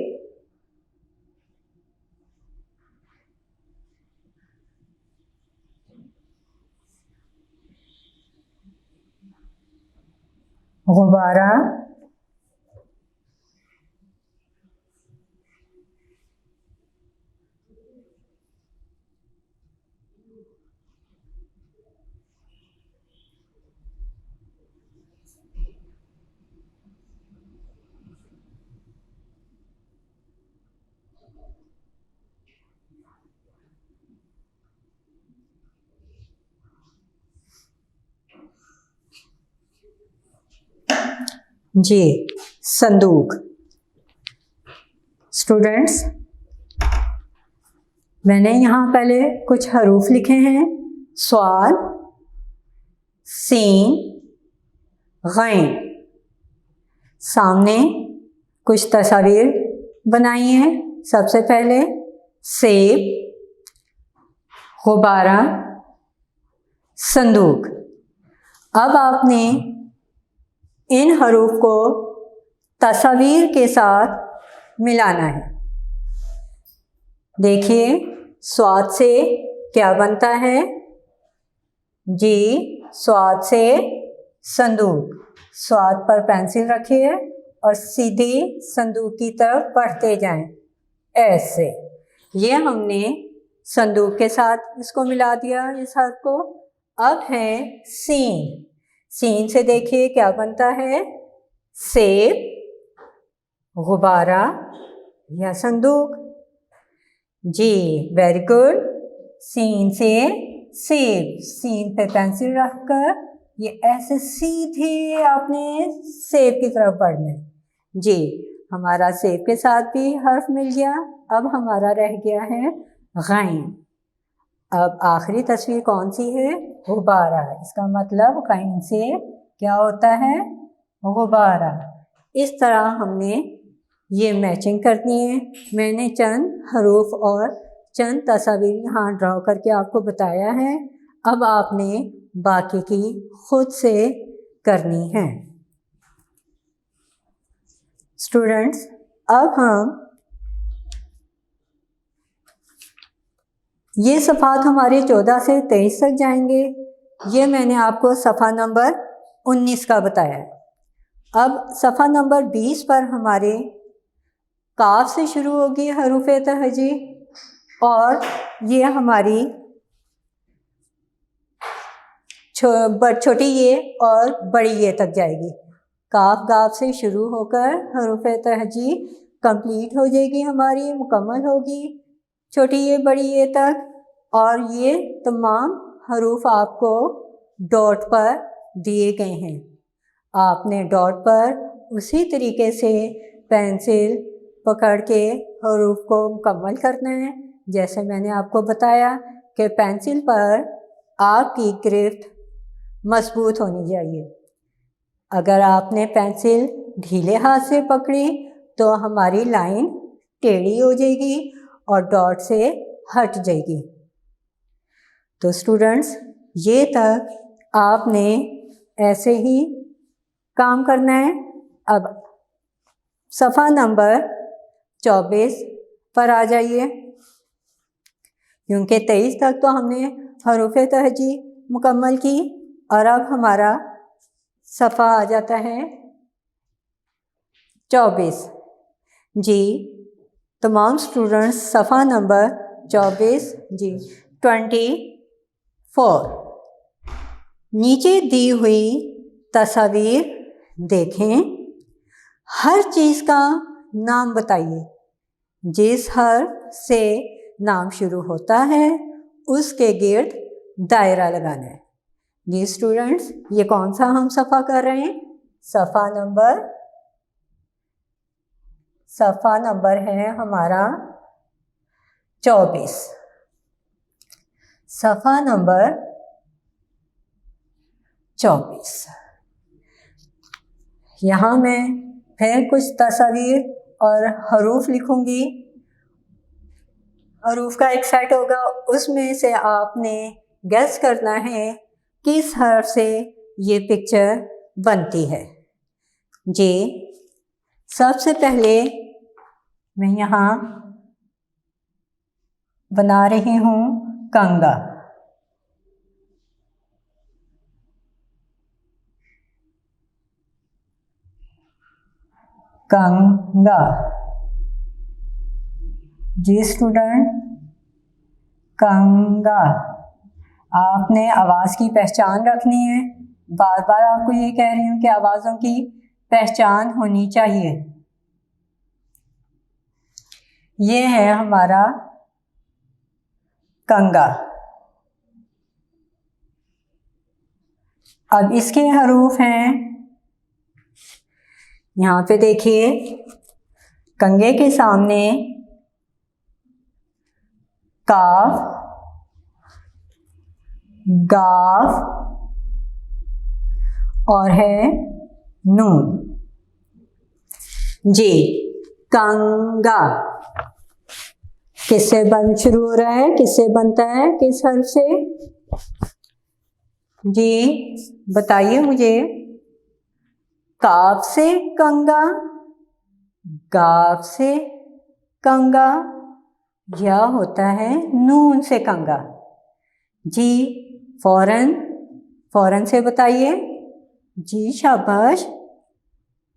गुब्बारा, जी, संदूक। स्टूडेंट्स, मैंने यहाँ पहले कुछ हरूफ लिखे हैं, स्वाद, सीन, गैन। सामने कुछ तस्वीर बनाई हैं। सबसे पहले सेब, गुब्बारा, संदूक। अब आपने इन हरूफ को तस्वीर के साथ मिलाना है। देखिए, स्वाद से क्या बनता है? जी, स्वाद से संदूक। स्वाद पर पेंसिल रखिए और सीधे संदूक की तरफ बढ़ते जाएं, ऐसे। ये हमने संदूक के साथ इसको मिला दिया, इस हर्फ को। अब है सीन। सीन से देखिए क्या बनता है? सेब, गुब्बारा या संदूक। जी, वेरी गुड। सीन से सेब। सीन पे पेंसिल रखकर ये ऐसे सीधे आपने सेब की तरफ बढ़ना है। जी, हमारा सेब के साथ भी हर्फ मिल गया। अब हमारा रह गया है गैन। अब आखिरी तस्वीर कौन सी है? गुब्बारा। इसका मतलब गैन से क्या होता है? गुब्बारा। इस तरह हमने ये मैचिंग करनी है। मैंने चंद हरूफ और चंद तस्वीर यहाँ ड्रॉ करके आपको बताया है। अब आपने बाकी की खुद से करनी है। स्टूडेंट्स, अब हम ये सफ़ात हमारे 14 से 23 तक जाएंगे। ये मैंने आपको सफ़ा नंबर 19 का बताया। अब सफ़ा नंबर 20 पर हमारे काफ से शुरू होगी हरूफ तहजी और ये हमारी छोटी ये और बड़ी ये तक जाएगी। काफ गाफ से शुरू होकर हरूफ तहजी कंप्लीट हो जाएगी हमारी, मुकम्मल होगी छोटी ये बड़ी ये तक। और ये तमाम हरूफ आपको डॉट पर दिए गए हैं। आपने डॉट पर उसी तरीके से पेंसिल पकड़ के हरूफ को मुकम्मल करना है। जैसे मैंने आपको बताया कि पेंसिल पर आपकी गिरफ्त मजबूत होनी चाहिए। अगर आपने पेंसिल ढीले हाथ से पकड़ी तो हमारी लाइन टेढ़ी हो जाएगी और डॉट से हट जाएगी। तो स्टूडेंट्स, ये तक आपने ऐसे ही काम करना है। अब सफ़ा नंबर 24 पर आ जाइए, क्योंकि 23 तक तो हमने हरूफ तहजी मुकम्मल की और अब हमारा सफ़ा आ जाता है 24। जी, तमाम स्टूडेंट्स सफ़ा नंबर 24 जी 24 नीचे दी हुई तस्वीर देखें। हर चीज़ का नाम बताइए। जिस हर्फ से नाम शुरू होता है उसके गिर्द दायरा लगाना है। जी स्टूडेंट्स, ये कौन सा हम सफ़ा कर रहे हैं? सफ़ा नंबर सफ़ा नंबर है हमारा 24। सफ़ा नंबर 24। यहाँ मैं फिर कुछ तस्वीर और हरूफ लिखूँगी। हरूफ का एक सेट होगा, उसमें से आपने गेस करना है किस हर्फ से ये पिक्चर बनती है। जी, सबसे पहले मैं यहाँ बना रही हूँ कंगा। कंगा। जी स्टूडेंट, कंगा। आपने आवाज़ की पहचान रखनी है। बार बार आपको ये कह रही हूँ कि आवाज़ों की पहचान होनी चाहिए। ये है हमारा कंगा। अब इसके हरूफ हैं, यहाँ पे देखिए, कंगे के सामने काफ, गाफ और है नून। जी, कंगा किससे बन शुरू हो रहा है, किससे बनता है, किस हर्फ से? जी बताइए मुझे। काफ से कंगा, गाफ से कंगा, या होता है नून से कंगा? जी फौरन से बताइए। जी शाबाश।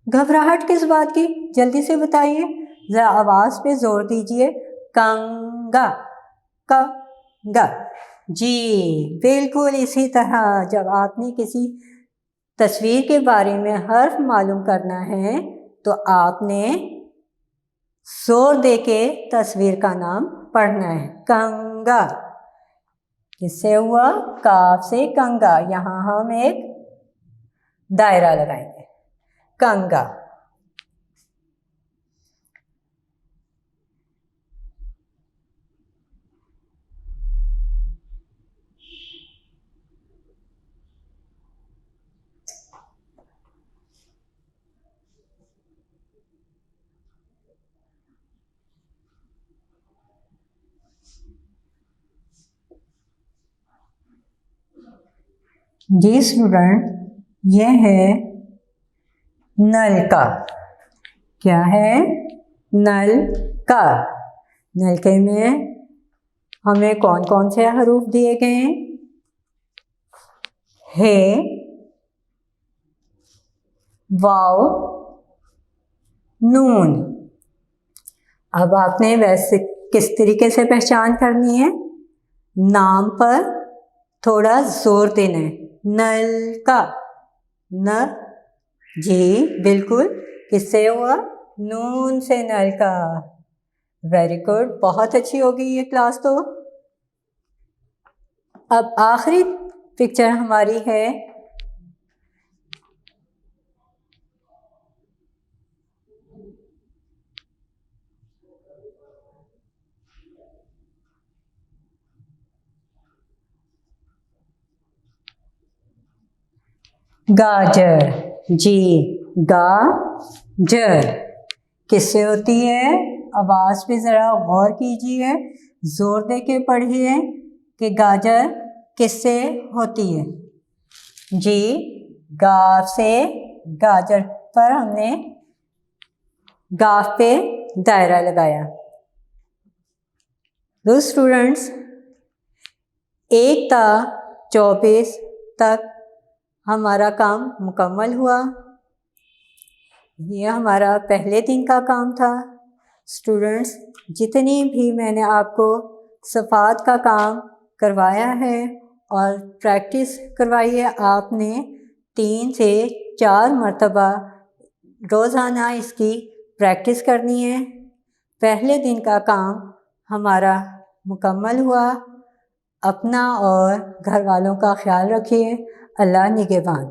घबराहट किस बात की, जल्दी से बताइए, जरा आवाज पे जोर दीजिए। कंगा, कंगा। जी बिल्कुल इसी तरह जब आपने किसी तस्वीर के बारे में हर्फ मालूम करना है तो आपने जोर दे के तस्वीर का नाम पढ़ना है। कंगा किससे हुआ? काफ से कंगा। यहाँ हम एक दायरा लगाएंगे। कंगा। जी स्टूडेंट, यह है नलका। क्या है? नलका। नलके में हमें कौन कौन से हरूफ दिए गए हैं? हे, वाव, नून। अब आपने वैसे किस तरीके से पहचान करनी है? नाम पर थोड़ा जोर देना है। नलका, न। जी बिल्कुल, किससे हुआ? नून से नलका। वेरी गुड, बहुत अच्छी होगी ये क्लास तो। अब आखिरी पिक्चर हमारी है गाजर। जी, गाजर किससे होती है? आवाज पे जरा गौर कीजिए, जोर दे के पढ़िए कि गाजर किससे होती है। जी, गाफ से। गाजर पर हमने गाफ पे दायरा लगाया। तो स्टूडेंट्स, 1 ता 24 तक हमारा काम मुकम्मल हुआ। ये हमारा पहले दिन का काम था। स्टूडेंट्स, जितनी भी मैंने आपको सफ़ात का काम करवाया है और प्रैक्टिस करवाई है, आपने 3 से 4 मरतबा रोज़ाना इसकी प्रैक्टिस करनी है। पहले दिन का काम हमारा मुकम्मल हुआ। अपना और घर वालों का ख्याल रखिए। अल्लाह निगहबान।